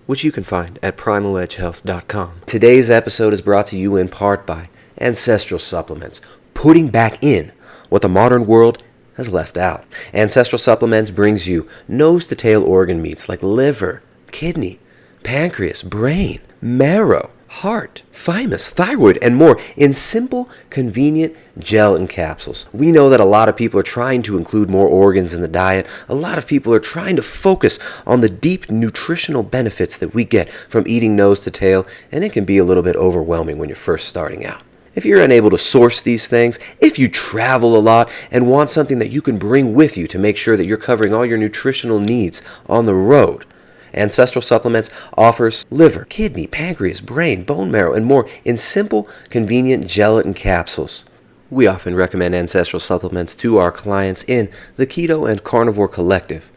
which you can find at primaledgehealth.com. Today's episode is brought to you in part by Ancestral Supplements, putting back in what the modern world has left out. Ancestral Supplements brings you nose-to-tail organ meats like liver, kidney, pancreas, brain, marrow, heart, thymus, thyroid, and more in simple, convenient gelatin capsules. We know that a lot of people are trying to include more organs in the diet. A lot of people are trying to focus on the deep nutritional benefits that we get from eating nose to tail, and it can be a little bit overwhelming when you're first starting out. If you're unable to source these things, if you travel a lot and want something that you can bring with you to make sure that you're covering all your nutritional needs on the road, Ancestral Supplements offers liver, kidney, pancreas, brain, bone marrow, and more in simple, convenient gelatin capsules. We often recommend Ancestral Supplements to our clients in the Keto and Carnivore Collective,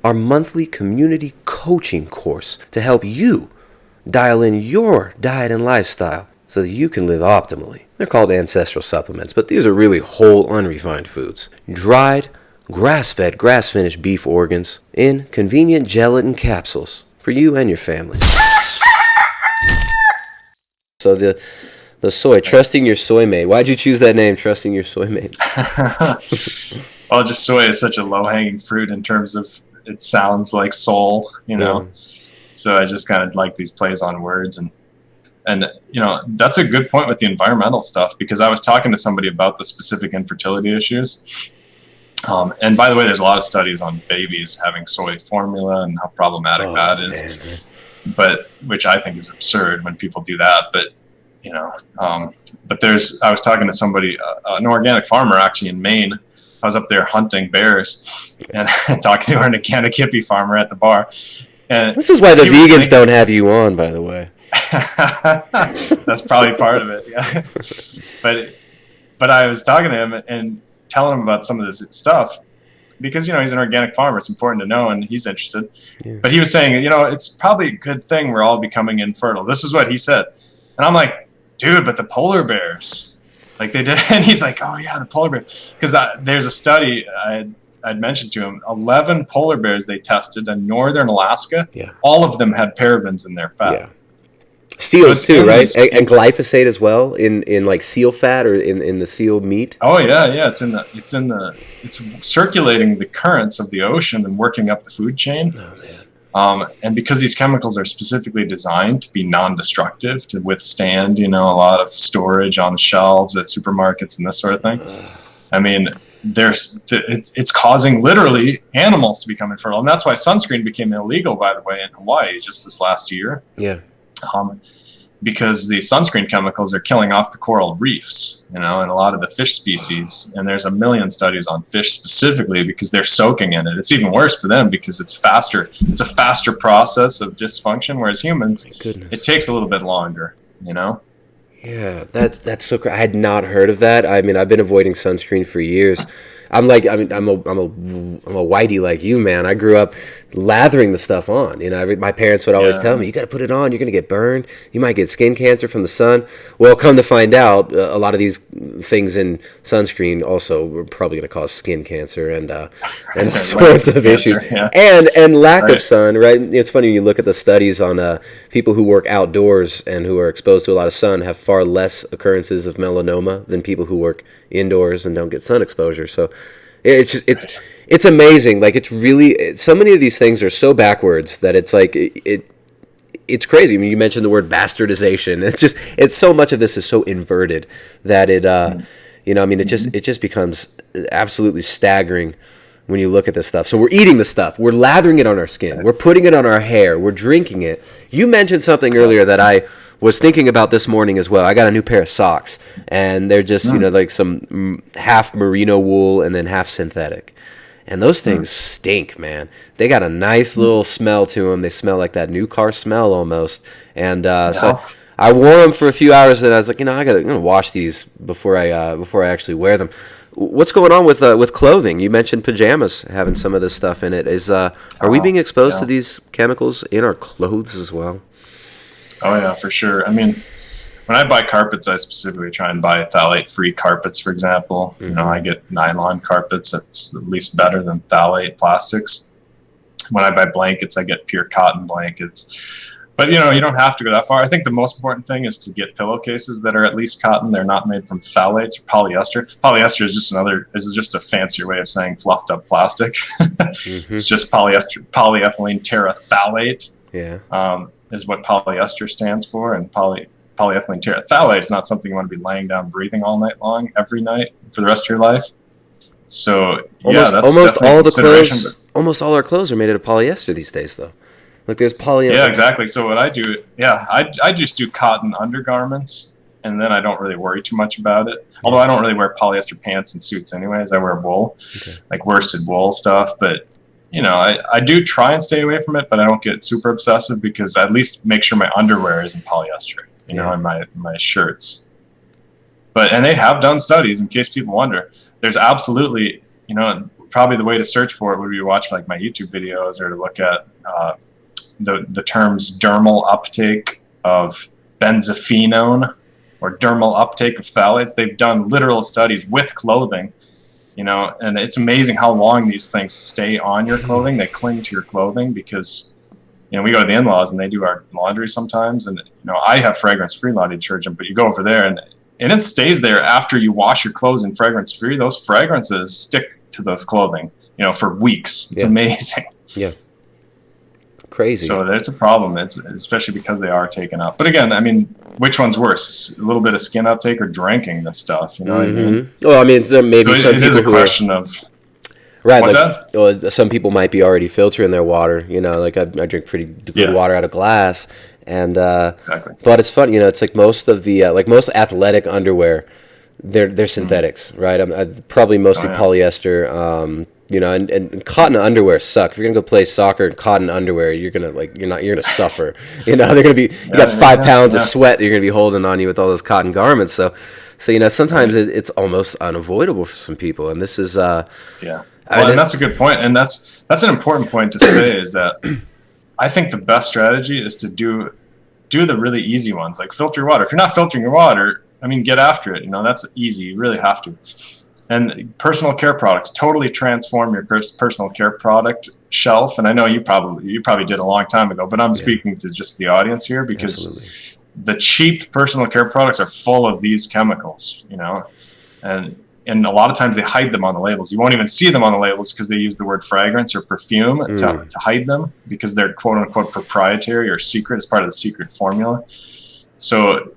our monthly community coaching course to help you dial in your diet and lifestyle so that you can live optimally. They're called Ancestral Supplements, but these are really whole, unrefined foods. Dried, grass-fed, grass-finished beef organs in convenient gelatin capsules for you and your family. So the soy, trusting your soy mate. Why'd you choose that name, trusting your soy mate? Well, just soy is such a low-hanging fruit in terms of it sounds like soul, Yeah. So I just kind of like these plays on words. And that's a good point with the environmental stuff, because I was talking to somebody about the specific infertility issues. And by the way, there's a lot of studies on babies having soy formula and how problematic that is. but which I think is absurd when people do that. But but I was talking to somebody, an organic farmer actually in Maine. I was up there hunting bears and talking to an organic hippie farmer at the bar. And this is why the vegans don't have you on, by the way. That's probably part of it, yeah. But I was talking to him and telling him about some of this stuff because, he's an organic farmer. It's important to know, and he's interested. Yeah. But he was saying, it's probably a good thing we're all becoming infertile. This is what he said. And I'm like, dude, but the polar bears, like they did. And he's like, oh, yeah, the polar bears. Because there's a study I'd mentioned to him, 11 polar bears they tested in northern Alaska. Yeah. All of them had parabens in their fat. Yeah. Seals too, right? And glyphosate as well in like seal fat or in the seal meat. Oh yeah. It's circulating the currents of the ocean and working up the food chain. Oh, man. And because these chemicals are specifically designed to be non-destructive, to withstand, a lot of storage on shelves at supermarkets and this sort of thing. I mean, it's causing literally animals to become infertile, and that's why sunscreen became illegal, by the way, in Hawaii just this last year. Yeah. Because the sunscreen chemicals are killing off the coral reefs, and a lot of the fish species. And there's a million studies on fish specifically because they're soaking in it. It's even worse for them because it's faster. It's a faster process of dysfunction, whereas humans, it takes a little bit longer, Yeah, that's so crazy. I had not heard of that. I mean, I've been avoiding sunscreen for years. I'm a whitey like you, man. I grew up lathering the stuff on. My parents would always tell me, you got to put it on. You're going to get burned. You might get skin cancer from the sun. Well, come to find out, a lot of these things in sunscreen also were probably going to cause skin cancer and all sorts of issues. Yeah. And lack of sun, right? It's funny when you look at the studies on people who work outdoors and who are exposed to a lot of sun have far less occurrences of melanoma than people who work indoors and don't get sun exposure. So it's amazing. Like, it's really, so many of these things are so backwards that it's like it's crazy. I mean, you mentioned the word bastardization. It's so much of this is so inverted that it it just becomes absolutely staggering when you look at this stuff. So we're eating the stuff, we're lathering it on our skin, we're putting it on our hair, we're drinking it. You mentioned something earlier that I was thinking about this morning as well. I got a new pair of socks, and they're just, like some half merino wool and then half synthetic. And those things stink, man. They got a nice little smell to them. They smell like that new car smell almost. And so I wore them for a few hours, and I was like, I'm gonna wash these before I actually wear them. What's going on with clothing? You mentioned pajamas having some of this stuff in it. Are we being exposed to these chemicals in our clothes as well? Oh yeah, for sure. I mean, when I buy carpets, I specifically try and buy phthalate-free carpets, for example. Mm-hmm. I get nylon carpets. That's at least better than phthalate plastics. When I buy blankets, I get pure cotton blankets. But, you don't have to go that far. I think the most important thing is to get pillowcases that are at least cotton. They're not made from phthalates or polyester. Polyester is just a fancier way of saying fluffed up plastic. Mm-hmm. It's just polyethylene terephthalate. Yeah. Is what polyester stands for, and polyethylene terephthalate is not something you want to be laying down breathing all night long, every night for the rest of your life. So that's almost all our clothes are made out of polyester these days, though. Like there's polyester. Yeah, exactly. So what I do, I just do cotton undergarments, and then I don't really worry too much about it. Although I don't really wear polyester pants and suits anyways. I wear wool, like worsted wool stuff, but. I do try and stay away from it, but I don't get super obsessive because I at least make sure my underwear isn't polyester, and my shirts. And they have done studies, in case people wonder. There's absolutely, probably the way to search for it would be to watch like my YouTube videos or to look at the terms dermal uptake of benzophenone or dermal uptake of phthalates. They've done literal studies with clothing. And it's amazing how long these things stay on your clothing. They cling to your clothing because, we go to the in-laws and they do our laundry sometimes. And, I have fragrance-free laundry detergent, but you go over there and it stays there after you wash your clothes in fragrance-free. Those fragrances stick to those clothing, for weeks. It's amazing. Yeah. Crazy. So that's a problem. It's especially because they are taken up. But again, I mean, which one's worse? A little bit of skin uptake or drinking this stuff? You know what I mean? Well, I mean, maybe so some people it is a question of. Right. What's like, that? well, some people might be already filtering their water. You know, like I drink pretty good water out of glass, and Exactly. but it's fun. You know, it's like most of the like most athletic underwear, they're synthetics, right? I'm probably mostly polyester. You know, and cotton underwear suck. If you're gonna go play soccer in cotton underwear, you're gonna suffer. You know, they're gonna be you got 5 pounds of sweat that you're gonna be holding on you with all those cotton garments. So you know, sometimes it's almost unavoidable for some people, and this is Well, and that's a good point, and that's an important point to say is that I think the best strategy is to do the really easy ones, like filter your water. If you're not filtering your water, I mean, get after it. You know, that's easy. You really have to. And personal care products totally transform your personal care product shelf. And I know you probably did a long time ago, but I'm speaking to just the audience here because the cheap personal care products are full of these chemicals, you know, and a lot of times they hide them on the labels. You won't even see them on the labels because they use the word fragrance or perfume to hide them because they're quote unquote proprietary or secret as part of the secret formula. So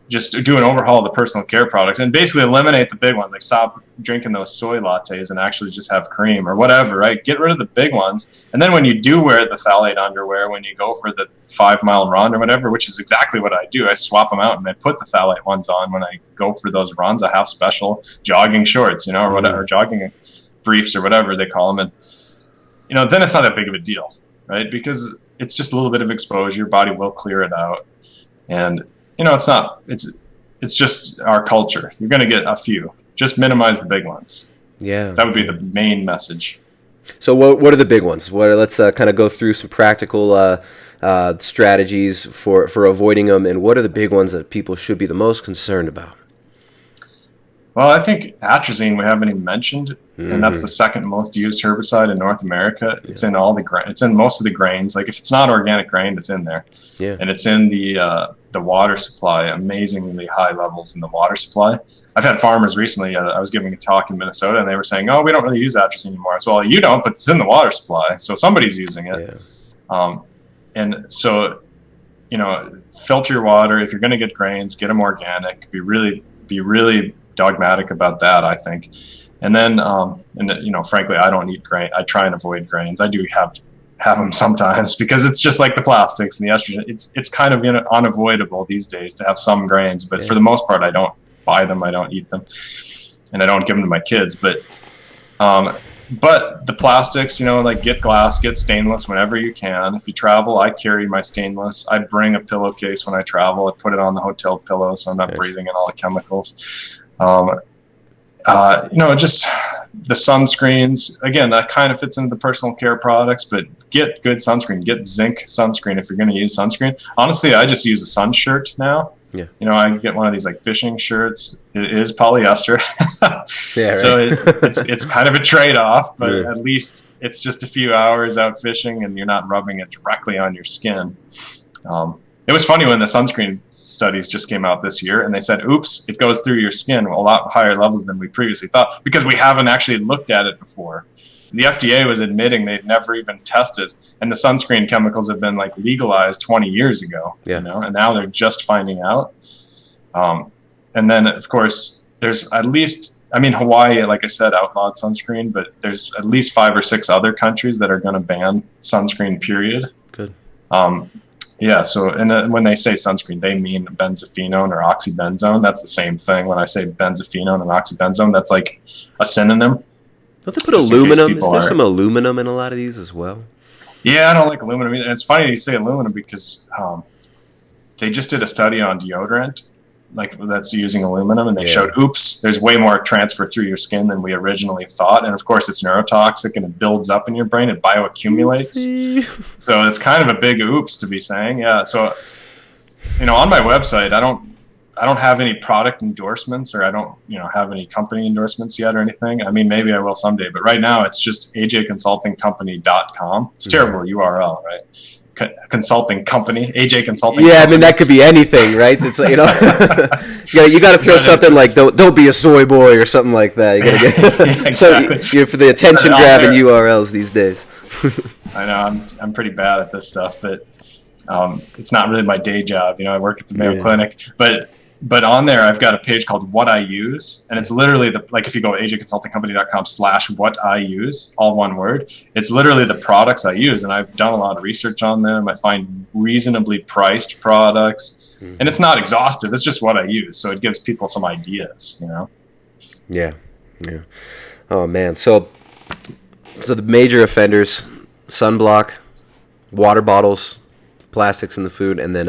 just do an overhaul of the personal care products and basically eliminate the big ones, like stop drinking those soy lattes and actually just have cream or whatever, right? Get rid of the big ones. And then when you do wear the phthalate underwear, when you go for the 5-mile run or whatever, which is exactly what I do, I swap them out and I put the phthalate ones on when I go for those runs. I have special jogging shorts, you know, or whatever, jogging briefs or whatever they call them. And, you know, then it's not that big of a deal, right? Because it's just a little bit of exposure. Your body will clear it out. And, you know, it's just our culture. You're going to get a few. Just minimize the big ones. Yeah. That would be the main message. So what are the big ones? Let's kind of go through some practical strategies for avoiding them, and what are the big ones that people should be the most concerned about? Well, I think atrazine we haven't even mentioned, and that's the second most used herbicide in North America. It's in it's in most of the grains. Like if it's not organic grain, it's in there. Yeah. And it's in the water supply, amazingly high levels in the water supply. I've had farmers recently, I was giving a talk in Minnesota, and they were saying, oh, we don't really use atrazine anymore. I said, well, you don't, but it's in the water supply, so somebody's using it. Yeah. And so, you know, filter your water. If you're going to get grains, get them organic. Be really dogmatic about that, I think. And then, and you know, frankly, I don't eat grain. I try and avoid grains. I do have them sometimes because it's just like the plastics and the estrogen. It's kind of unavoidable these days to have some grains, but for the most part, I don't buy them. I don't eat them, and I don't give them to my kids. But the plastics, you know, like get glass, get stainless whenever you can. If you travel, I carry my stainless. I bring a pillowcase when I travel. I put it on the hotel pillow so I'm not breathing in all the chemicals. You know, just the sunscreens, again, that kind of fits into the personal care products, but get good sunscreen, get zinc sunscreen if you're going to use sunscreen. Honestly, I just use a sun shirt now. Yeah. You know, I get one of these like fishing shirts. It is polyester. Yeah, right. So it's kind of a trade-off, but at least it's just a few hours out fishing and you're not rubbing it directly on your skin. It was funny when the sunscreen studies just came out this year and they said, oops, it goes through your skin a lot higher levels than we previously thought because we haven't actually looked at it before. The FDA was admitting they'd never even tested, and the sunscreen chemicals have been like legalized 20 years ago, you know, and now they're just finding out. And then of course there's at least, I mean, Hawaii, like I said, outlawed sunscreen, but there's at least 5 or 6 other countries that are going to ban sunscreen, period. Good. Yeah, so and when they say sunscreen, they mean benzophenone or oxybenzone. That's the same thing. When I say benzophenone and oxybenzone, that's like a synonym. Don't they put aluminum? Is there some aluminum in a lot of these as well? Yeah, I don't like aluminum. And it's funny you say aluminum because they just did a study on deodorant, like that's using aluminum, and they showed, oops, there's way more transfer through your skin than we originally thought. And of course, it's neurotoxic and it builds up in your brain. It bioaccumulates. Oopsie. So it's kind of a big oops to be saying. Yeah. So, you know, on my website, I don't have any product endorsements, or I don't, you know, have any company endorsements yet or anything. I mean, maybe I will someday, but right now it's just ajconsultingcompany.com. It's a terrible URL, right? Consulting company, AJ Consulting. Yeah, company. I mean that could be anything, right? It's like, you know, you got to throw something like don't be a soy boy or something like that. You got to get exactly. So for the attention grabbing URLs these days. I know I'm pretty bad at this stuff, but it's not really my day job. You know, I work at the Mayo Clinic, but but on there, I've got a page called What I Use. And it's literally if you go to ajconsultingcompany.com/what I use, all one word, it's literally the products I use. And I've done a lot of research on them. I find reasonably priced products. Mm-hmm. And it's not exhaustive. It's just what I use. So it gives people some ideas, Yeah. Yeah. Oh, man. So the major offenders, sunblock, water bottles, plastics in the food, and then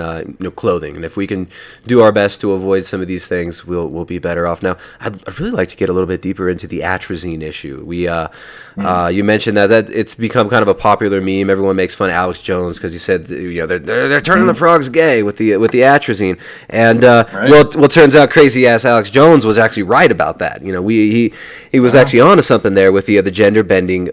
clothing. And if we can do our best to avoid some of these things, we'll be better off. Now, I'd really like to get a little bit deeper into the atrazine issue. You mentioned that it's become kind of a popular meme. Everyone makes fun of Alex Jones because he said they're turning the frogs gay with the atrazine. And right. well, turns out crazy ass Alex Jones was actually right about that. He was actually onto something there with the gender bending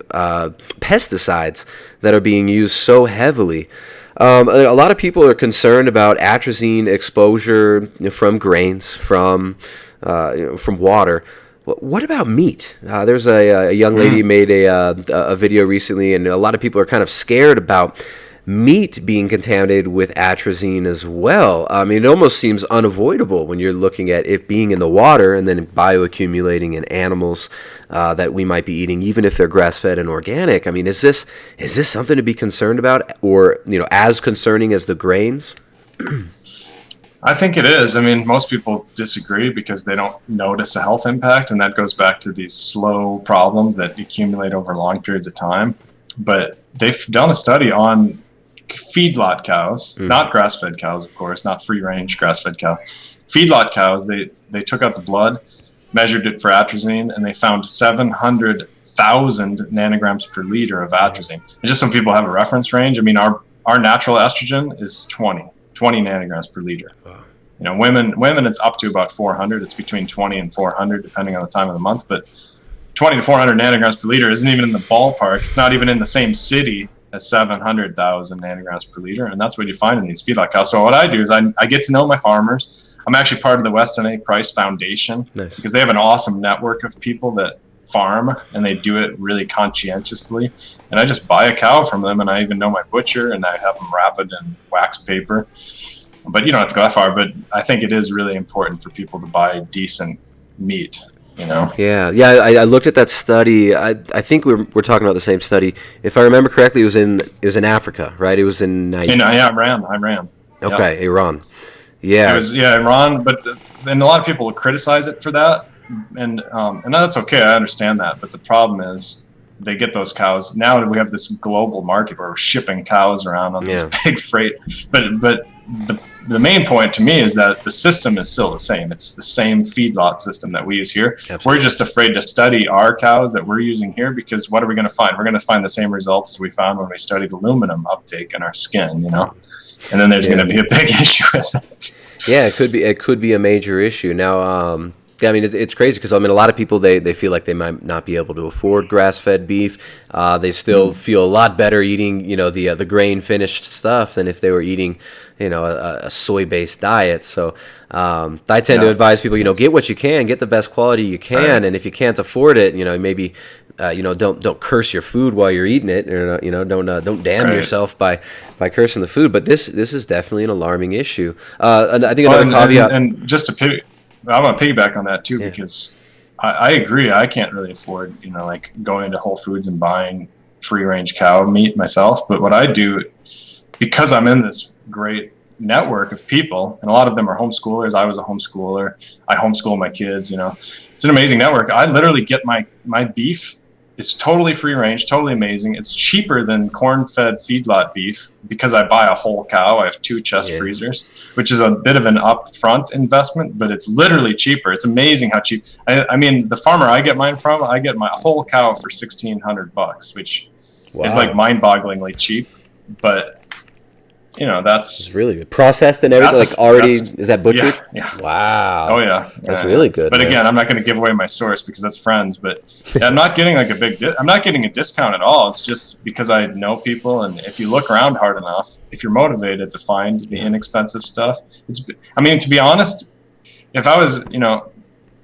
pesticides that are being used so heavily. A lot of people are concerned about atrazine exposure from grains, from water. What about meat? There's a young lady made a video recently, and a lot of people are kind of scared about meat being contaminated with atrazine as well. I mean, it almost seems unavoidable when you're looking at it being in the water and then bioaccumulating in animals that we might be eating, even if they're grass-fed and organic. I mean, is this something to be concerned about, or as concerning as the grains? I think it is. I mean, most people disagree because they don't notice a health impact, and that goes back to these slow problems that accumulate over long periods of time. But they've done a study on feedlot cows, not grass-fed cows, of course, not free-range grass-fed cows. Feedlot cows, they took out the blood, measured it for atrazine, and they found 700,000 nanograms per liter of atrazine. And just so people have a reference range, I mean, our natural estrogen is 20 nanograms per liter. Wow. Women, it's up to about 400. It's between 20 and 400, depending on the time of the month. But 20 to 400 nanograms per liter isn't even in the ballpark. It's not even in the same city as 700,000 nanograms per liter. And that's what you find in these feedlot cows. So what I do is I get to know my farmers. I'm actually part of the Weston A. Price Foundation. Nice. Because they have an awesome network of people that farm, and they do it really conscientiously. And I just buy a cow from them, and I even know my butcher, and I have them wrap it in wax paper. But you don't have to go that far. But I think it is really important for people to buy decent meat. Yeah. I looked at that study. I think we're talking about the same study. If I remember correctly, it was in Africa, right? It was in Iran. Okay, yeah. Iran. Yeah. It was Iran, and a lot of people will criticize it for that, and that's okay. I understand that, but the problem is they get those cows. Now we have this global market where we're shipping cows around on this big freight, but the main point to me is that the system is still the same. It's the same feedlot system that we use here. Absolutely. We're just afraid to study our cows that we're using here, because what are we going to find? We're going to find the same results as we found when we studied aluminum uptake in our skin, and then there's going to be a big issue with it. Yeah, it could be a major issue. Now, I mean, it's crazy because, I mean, a lot of people, they feel like they might not be able to afford grass-fed beef. They still feel a lot better eating, the grain-finished stuff than if they were eating, a soy-based diet. So I tend to advise people, get what you can, get the best quality you can, right. And if you can't afford it, maybe don't curse your food while you're eating it, or don't damn yourself by cursing the food. But this is definitely an alarming issue. And I think another caveat, and just to I want to piggyback on that too, because I agree. I can't really afford, like going into Whole Foods and buying free-range cow meat myself. But what I do, because I'm in this great network of people, and a lot of them are homeschoolers. I was a homeschooler. I homeschool my kids. It's an amazing network. I literally get my beef. It's totally free range, totally amazing. It's cheaper than corn-fed feedlot beef because I buy a whole cow. I have 2 chest freezers, which is a bit of an upfront investment, but it's literally cheaper. It's amazing how cheap. I mean, the farmer I get mine from, I get my whole cow for $1,600, which is like mind-bogglingly cheap. But that's it's really good. Processed and everything, like already, is that butchered? Yeah. Wow. Oh yeah. That's really good. But again, I'm not going to give away my source because that's friends. But I'm not getting like I'm not getting a discount at all. It's just because I know people, and if you look around hard enough, if you're motivated to find the inexpensive stuff, to be honest, if I was,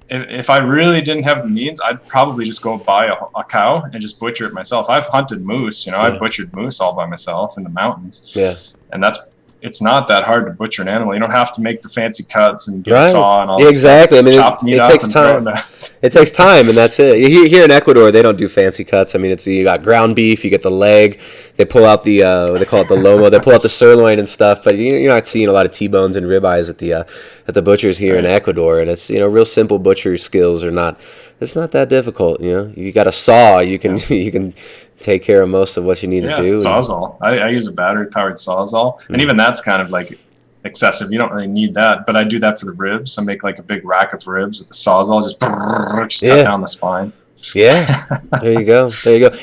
if I really didn't have the means, I'd probably just go buy a cow and just butcher it myself. I've hunted moose. I've butchered moose all by myself in the mountains. Yeah. And that's it's not that hard to butcher an animal. You don't have to make the fancy cuts and get a Right. saw and all Exactly. I this stuff. mean, Chop meat it up takes and throw it time. in. It takes time, and that's it. Here in Ecuador, they don't do fancy cuts. I mean, it's you got ground beef, you get the leg. They pull out the they call it the lomo. They pull out the sirloin and stuff. But you're not seeing a lot of T-bones and ribeyes at the butchers here in Ecuador. And it's real simple butcher skills are not. It's not that difficult. You got a saw. You can you can take care of most of what you need to do. Sawzall. I use a battery-powered Sawzall, and even that's kind of like excessive. You don't really need that, but I do that for the ribs. I make like a big rack of ribs with the Sawzall, just cut down the spine. Yeah, there you go.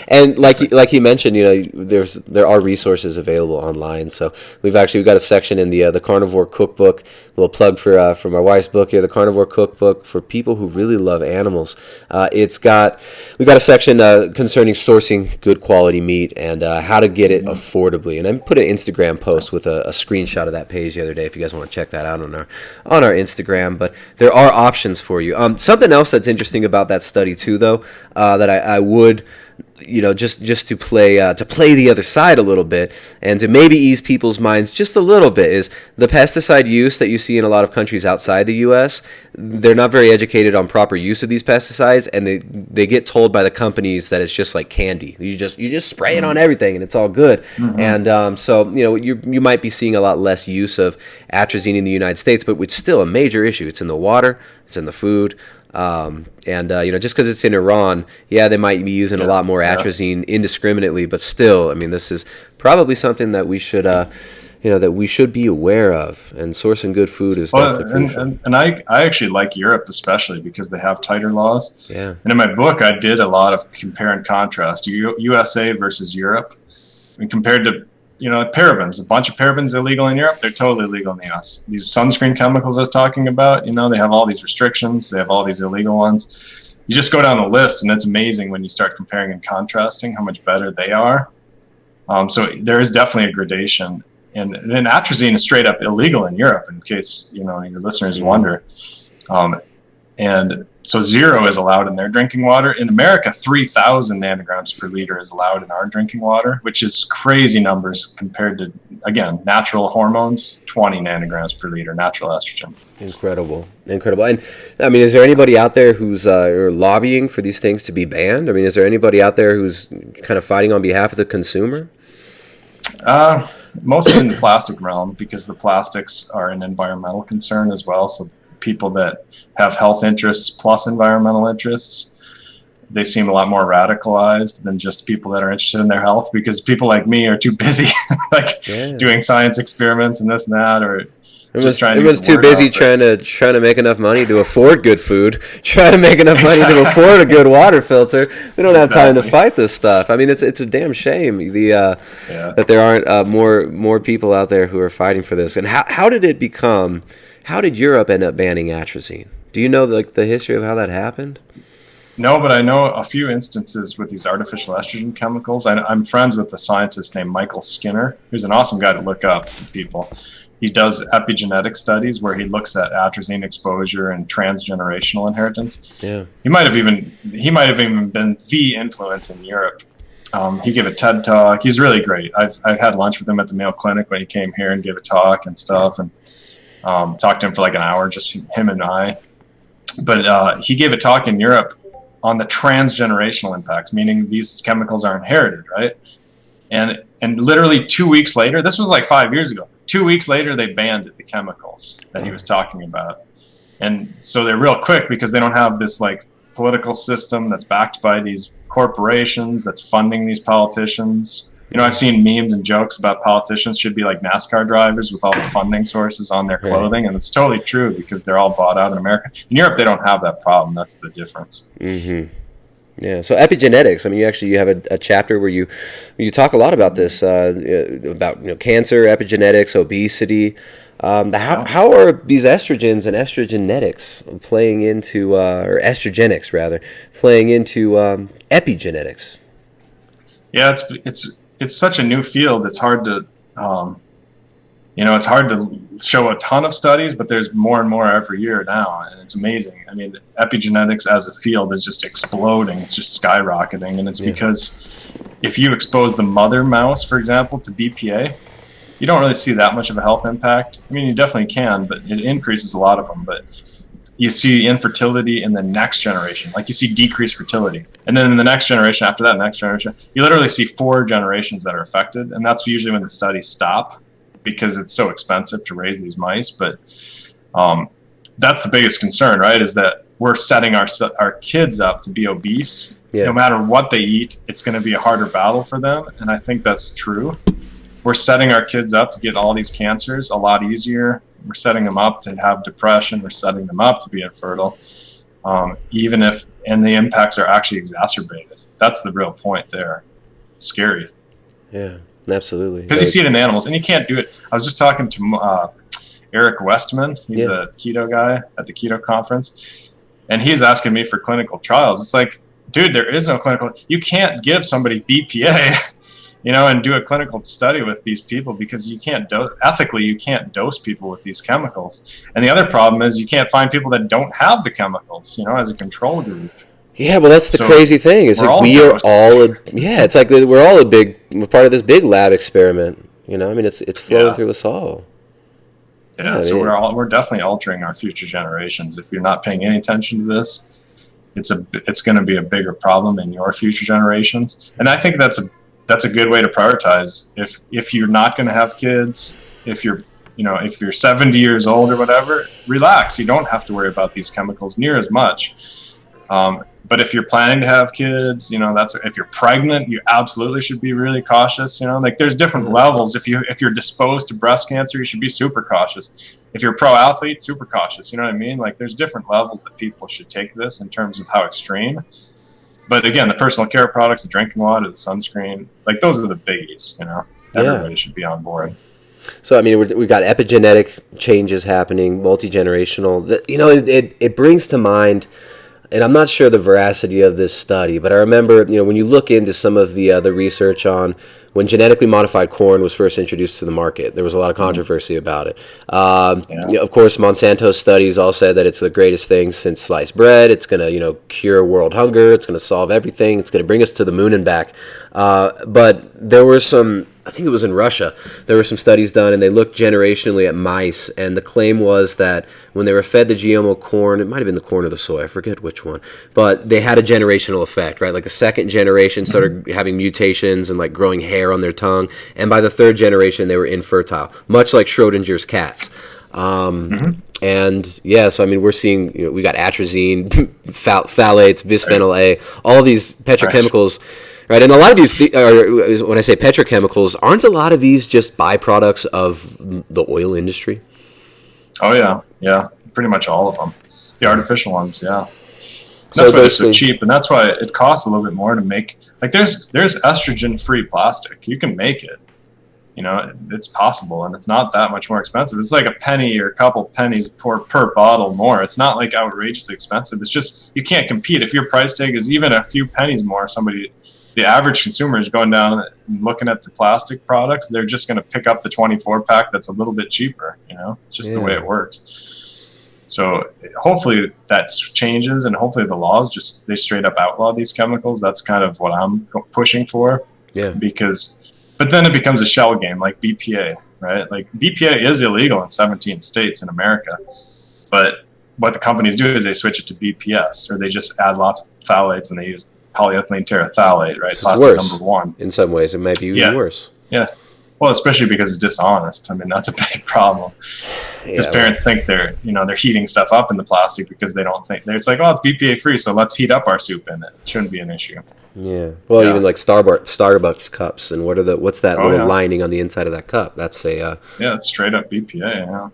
And like you mentioned, there are resources available online. So we've got a section in the Carnivore Cookbook. A little plug for my wife's book here, the Carnivore Cookbook for people who really love animals. We've got a section concerning sourcing good quality meat and how to get it affordably. And I put an Instagram post with a screenshot of that page the other day if you guys want to check that out on our Instagram. But there are options for you. Something else that's interesting about that study too, though. That I would, just to play the other side a little bit and to maybe ease people's minds just a little bit is the pesticide use that you see in a lot of countries outside the U.S. They're not very educated on proper use of these pesticides, and they get told by the companies that it's just like candy. You just spray it on everything and it's all good. And so you might be seeing a lot less use of atrazine in the United States, but it's still a major issue. It's in the water, it's in the food. Just because it's in Iran, they might be using a lot more atrazine indiscriminately, but still, I mean, this is probably something that we should be aware of, and sourcing good food is definitely crucial. And I actually like Europe especially because they have tighter laws. Yeah. And in my book, I did a lot of compare and contrast, USA versus Europe, and compared to parabens. A bunch of parabens illegal in Europe. They're totally legal in the US. These sunscreen chemicals I was talking about, they have all these restrictions. They have all these illegal ones. You just go down the list, and it's amazing when you start comparing and contrasting how much better they are. So there is definitely a gradation. And atrazine is straight up illegal in Europe, in case your listeners wonder. And so 0 is allowed in their drinking water. In America, 3,000 nanograms per liter is allowed in our drinking water, which is crazy numbers compared to, again, natural hormones, 20 nanograms per liter, natural estrogen. Incredible. And I mean, is there anybody out there who's lobbying for these things to be banned? I mean, is there anybody out there who's kind of fighting on behalf of the consumer? Mostly in the plastic realm, because the plastics are an environmental concern as well. So people that have health interests plus environmental interests, they seem a lot more radicalized than just people that are interested in their health, because people like me are too busy doing science experiments and this and that, or everyone's too busy trying to make enough money to afford good food, trying to make enough money to afford a good water filter. We don't have time to fight this stuff. I mean, it's a damn shame that there aren't more people out there who are fighting for this. And how did it become? How did Europe end up banning atrazine? Do you know the history of how that happened? No, but I know a few instances with these artificial estrogen chemicals. I'm friends with a scientist named Michael Skinner, who's an awesome guy to look up for people. He does epigenetic studies where he looks at atrazine exposure and transgenerational inheritance. Yeah. He might have even been the influence in Europe. He gave a TED talk. He's really great. I've had lunch with him at the Mayo Clinic when he came here and gave a talk and stuff, and talked to him for like an hour, just him and I. But he gave a talk in Europe on the transgenerational impacts, meaning these chemicals are inherited, right? And literally 2 weeks later, this was like 5 years ago, 2 weeks later, they banned the chemicals that he was talking about. And so they're real quick because they don't have this like political system that's backed by these corporations that's funding these politicians. I've seen memes and jokes about politicians should be like NASCAR drivers with all the funding sources on their clothing. And it's totally true because they're all bought out in America. In Europe, they don't have that problem. That's the difference. Mm-hmm. Yeah. So epigenetics. I mean, you have a chapter where you talk a lot about this, about cancer, epigenetics, obesity. How are these estrogens and estrogenetics playing into, or estrogenics rather, playing into epigenetics? Yeah, it's such a new field. It's hard to, it's hard to show a ton of studies, but there's more and more every year now, and it's amazing. I mean, epigenetics as a field is just exploding. It's just skyrocketing, and it's because if you expose the mother mouse, for example, to BPA, you don't really see that much of a health impact. I mean, you definitely can, but it increases a lot of them. But you see infertility in the next generation. Like you see decreased fertility. And then in the next generation, after that next generation, you literally see 4 generations that are affected. And that's usually when the studies stop because it's so expensive to raise these mice. But that's the biggest concern, right? Is that we're setting our kids up to be obese. Yeah. No matter what they eat, it's going to be a harder battle for them. And I think that's true. We're setting our kids up to get all these cancers a lot easier. We're setting them up to have depression. We're setting them up to be infertile, even if, and the impacts are actually exacerbated. That's the real point there. It's scary. Yeah, absolutely. Because you see it in animals, and you can't do it. I was just talking to Eric Westman. He's a keto guy at the Keto conference, and he's asking me for clinical trials. It's like, dude, there is no clinical. You can't give somebody BPA. And do a clinical study with these people because you can't ethically, you can't dose people with these chemicals. And the other problem is you can't find people that don't have the chemicals, as a control group. Yeah, well, that's the crazy thing. It's like it's like we're all we're part of this big lab experiment. I mean, it's flowing through us all. Yeah, so we're definitely altering our future generations. If you're not paying any attention to this, it's going to be a bigger problem in your future generations. And I think that's a good way to prioritize. If you're not going to have kids, if you're 70 years old or whatever, relax. You don't have to worry about these chemicals near as much. But if you're planning to have kids, if you're pregnant, you absolutely should be really cautious. Like there's different levels. If you're disposed to breast cancer, you should be super cautious. If you're a pro athlete, super cautious. You know what I mean? Like there's different levels that people should take this in terms of how extreme. But again, the personal care products, the drinking water, the sunscreen, like those are the biggies, Everybody should be on board. So, I mean, we've got epigenetic changes happening, multi-generational. It brings to mind, and I'm not sure the veracity of this study, but I remember, when you look into some of the research on when genetically modified corn was first introduced to the market, there was a lot of controversy about it. Of course, Monsanto's studies all said that it's the greatest thing since sliced bread. It's going to, cure world hunger. It's going to solve everything. It's going to bring us to the moon and back. But there were some, I think it was in Russia, there were some studies done, and they looked generationally at mice, and the claim was that when they were fed the GMO corn, it might have been the corn or the soy, I forget which one, but they had a generational effect, right? Like the second generation started having mutations and like growing hair on their tongue, and by the third generation, they were infertile, much like Schrodinger's cats. And so I mean, we're seeing, we got atrazine, phthalates, bisphenol A, all these petrochemicals. Right, and a lot of these, when I say petrochemicals, aren't a lot of these just byproducts of the oil industry? Oh, yeah, pretty much all of them. The artificial ones, yeah. That's why they're so cheap, and that's why it costs a little bit more to make. Like, there's estrogen-free plastic. You can make it. It's possible, and it's not that much more expensive. It's like a penny or a couple pennies per bottle more. It's not like outrageously expensive. It's just you can't compete. If your price tag is even a few pennies more, the average consumer is going down and looking at the plastic products. They're just going to pick up the 24-pack that's a little bit cheaper. It's just the way it works. So hopefully that changes, and hopefully the laws they straight up outlaw these chemicals. That's kind of what I'm pushing for. Yeah. But then it becomes a shell game, like BPA, right? Like BPA is illegal in 17 states in America, but what the companies do is they switch it to BPS, or they just add lots of phthalates and they use polyethylene terephthalate, right? So plastic number 1. In some ways, it might be even worse. Yeah. Well, especially because it's dishonest. I mean, that's a big problem. Because parents think they're heating stuff up in the plastic because they don't think it's like, oh, it's BPA free, so let's heat up our soup in it. It shouldn't be an issue. Yeah. Well, even like Starbucks cups, and what's that little lining on the inside of that cup? That's it's straight up BPA. Yeah.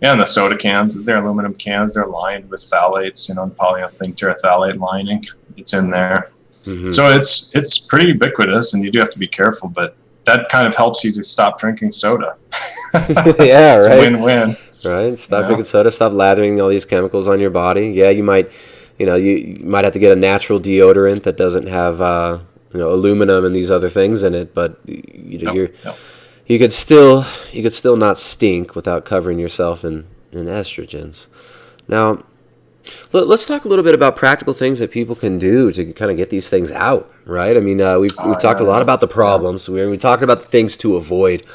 Yeah, and the soda cans, they're aluminum cans. They're lined with phthalates, the polyethylene terephthalate lining. It's in there. Mm-hmm. So it's pretty ubiquitous, and you do have to be careful, but that kind of helps you to stop drinking soda. Yeah, it's right. a win-win. Right. Stop drinking soda, stop lathering all these chemicals on your body. Yeah, you might have to get a natural deodorant that doesn't have aluminum and these other things in it, but you could still not stink without covering yourself in estrogens. Now, let's talk a little bit about practical things that people can do to kind of get these things out, right? I mean, we've talked a lot about the problems. We talked about the things to avoid.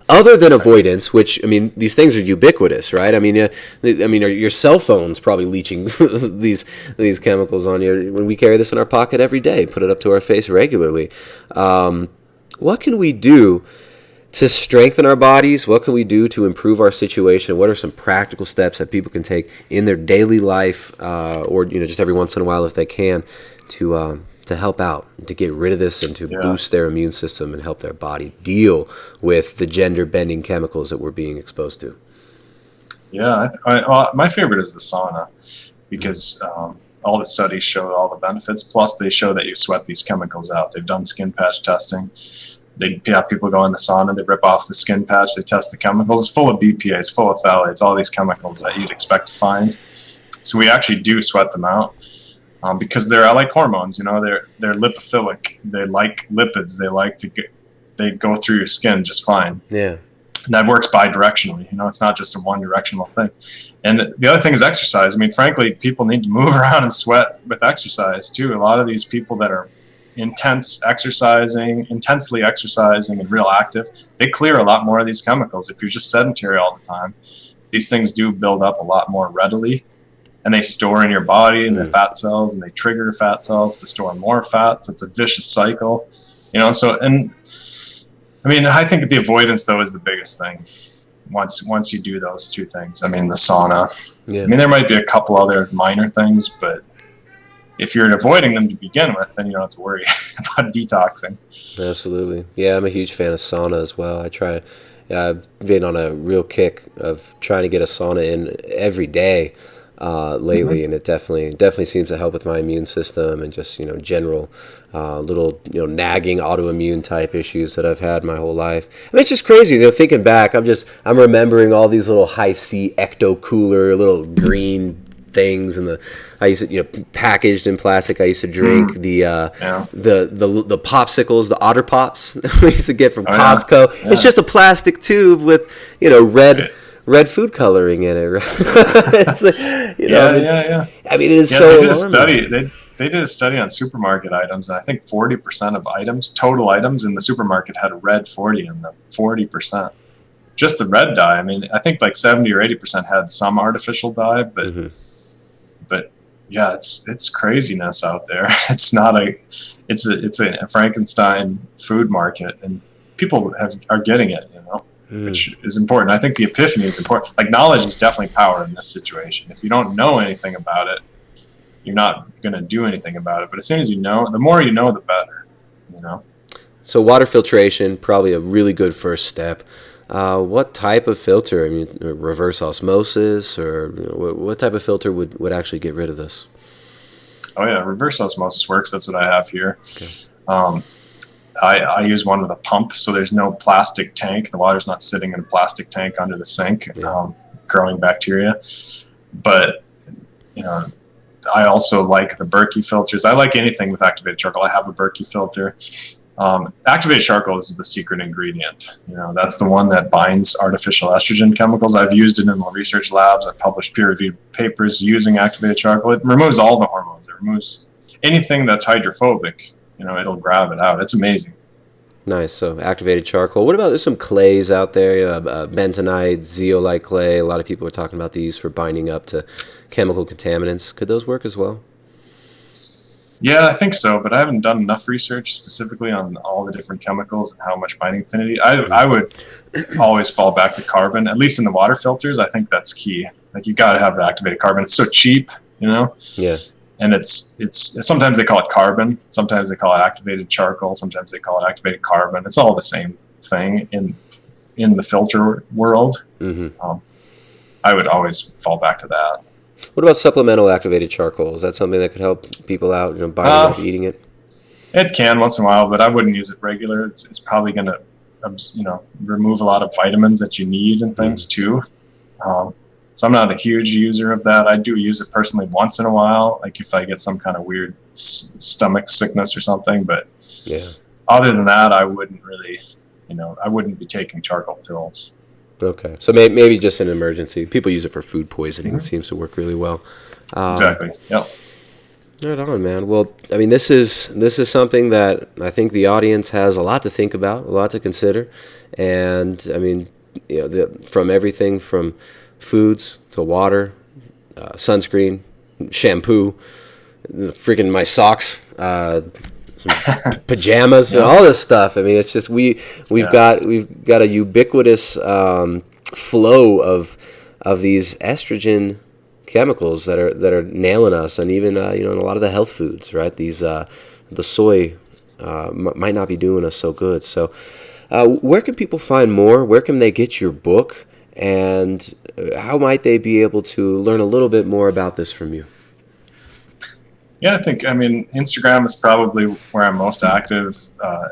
Other than avoidance, which, I mean, these things are ubiquitous, right? I mean, your cell phone's probably leaching these chemicals on you. When we carry this in our pocket every day, put it up to our face regularly. What can we do to strengthen our bodies? What can we do to improve our situation? What are some practical steps that people can take in their daily life, or just every once in a while if they can, to help out, to get rid of this and to boost their immune system and help their body deal with the gender-bending chemicals that we're being exposed to? Yeah, my favorite is the sauna, because all the studies show all the benefits. Plus, they show that you sweat these chemicals out. They've done skin patch testing. They have people go in the sauna, they rip off the skin patch, they test the chemicals. It's full of BPA, it's full of phthalates, all these chemicals that you'd expect to find. So we actually do sweat them out. Because they're like hormones, they're lipophilic. They like lipids. They go through your skin just fine. Yeah. And that works bi-directionally. It's not just a one-directional thing. And the other thing is exercise. I mean, frankly, people need to move around and sweat with exercise too. A lot of these people that are intensely exercising and real active, they clear a lot more of these chemicals. If you're just sedentary all the time, these things do build up a lot more readily. And they store in your body and the fat cells, and they trigger fat cells to store more fat. So it's a vicious cycle, So, and I mean, I think the avoidance though is the biggest thing. Once you do those two things, I mean, the sauna. Yeah. I mean, there might be a couple other minor things, but if you're avoiding them to begin with, then you don't have to worry about detoxing. Absolutely. Yeah, I'm a huge fan of sauna as well. I've been on a real kick of trying to get a sauna in every day lately, and it definitely seems to help with my immune system and just general little nagging autoimmune type issues that I've had my whole life. I mean, it's just crazy. Thinking back, I'm remembering all these little high C ecto cooler little green things, and I used to packaged in plastic. I used to drink the popsicles, the Otter Pops we used to get from Costco. Yeah. It's just a plastic tube with red food coloring in it, right? It's like, yeah. I mean, it is so. They did a study on supermarket items, and I think 40% of total items in the supermarket had a red 40 in them. 40%. Just the red dye. I mean, I think like 70 or 80% had some artificial dye, but yeah, it's craziness out there. It's a Frankenstein food market, and people are getting it, which is important. I think the epiphany is important. Like, knowledge is definitely power in this situation. If you don't know anything about it, you're not going to do anything about it. But as soon as you know, the more you know, the better, So water filtration, probably a really good first step. What type of filter? I mean, reverse osmosis, or what type of filter would actually get rid of this? Oh yeah, reverse osmosis works. That's what I have here. Okay. I use one with a pump, so there's no plastic tank. The water's not sitting in a plastic tank under the sink, growing bacteria. But I also like the Berkey filters. I like anything with activated charcoal. I have a Berkey filter. Activated charcoal is the secret ingredient. That's the one that binds artificial estrogen chemicals. I've used it in the research labs. I've published peer-reviewed papers using activated charcoal. It removes all the hormones. It removes anything that's hydrophobic. It'll grab it out. It's amazing. Nice. So activated charcoal. What about, there's some clays out there, bentonite, zeolite clay. A lot of people are talking about these for binding up to chemical contaminants. Could those work as well? Yeah, I think so, but I haven't done enough research specifically on all the different chemicals and how much binding affinity. I would always fall back to carbon, at least in the water filters. I think that's key. Like, you got to have the activated carbon. It's so cheap, Yeah. And it's sometimes they call it carbon, sometimes they call it activated charcoal, sometimes they call it activated carbon. It's all the same thing in the filter world. I would always fall back to that. What about supplemental activated charcoal? Is that something that could help people out, binding up, eating it? It can once in a while, but I wouldn't use it regular. It's probably going to remove a lot of vitamins that you need and things too. So I'm not a huge user of that. I do use it personally once in a while, like if I get some kind of weird stomach sickness or something. But other than that, I wouldn't really, I wouldn't be taking charcoal pills. Okay. So maybe just an emergency. People use it for food poisoning. It seems to work really well. Exactly. Yep. Right on, man. Well, I mean, this is something that I think the audience has a lot to think about, a lot to consider, and I mean, from everything from foods to water, sunscreen, shampoo, freaking my socks, some pajamas, and all this stuff. I mean, it's just we've got a ubiquitous flow of these estrogen chemicals that are nailing us, and even in a lot of the health foods, right? These the soy might not be doing us so good. So, where can people find more? Where can they get your book? And how might they be able to learn a little bit more about this from you? Yeah, I mean, Instagram is probably where I'm most active.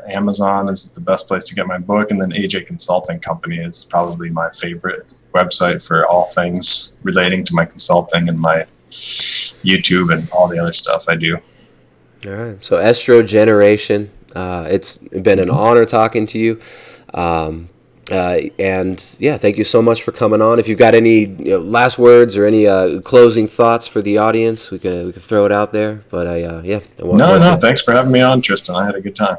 Amazon is the best place to get my book, and then AJ Consulting Company is probably my favorite website for all things relating to my consulting and my YouTube and all the other stuff I do. All right. So Estrogen, it's been an honor talking to you. And yeah, thank you so much for coming on. If you've got any last words or any closing thoughts for the audience, we can throw it out there. But No, thanks for having me on, Tristan. I had a good time.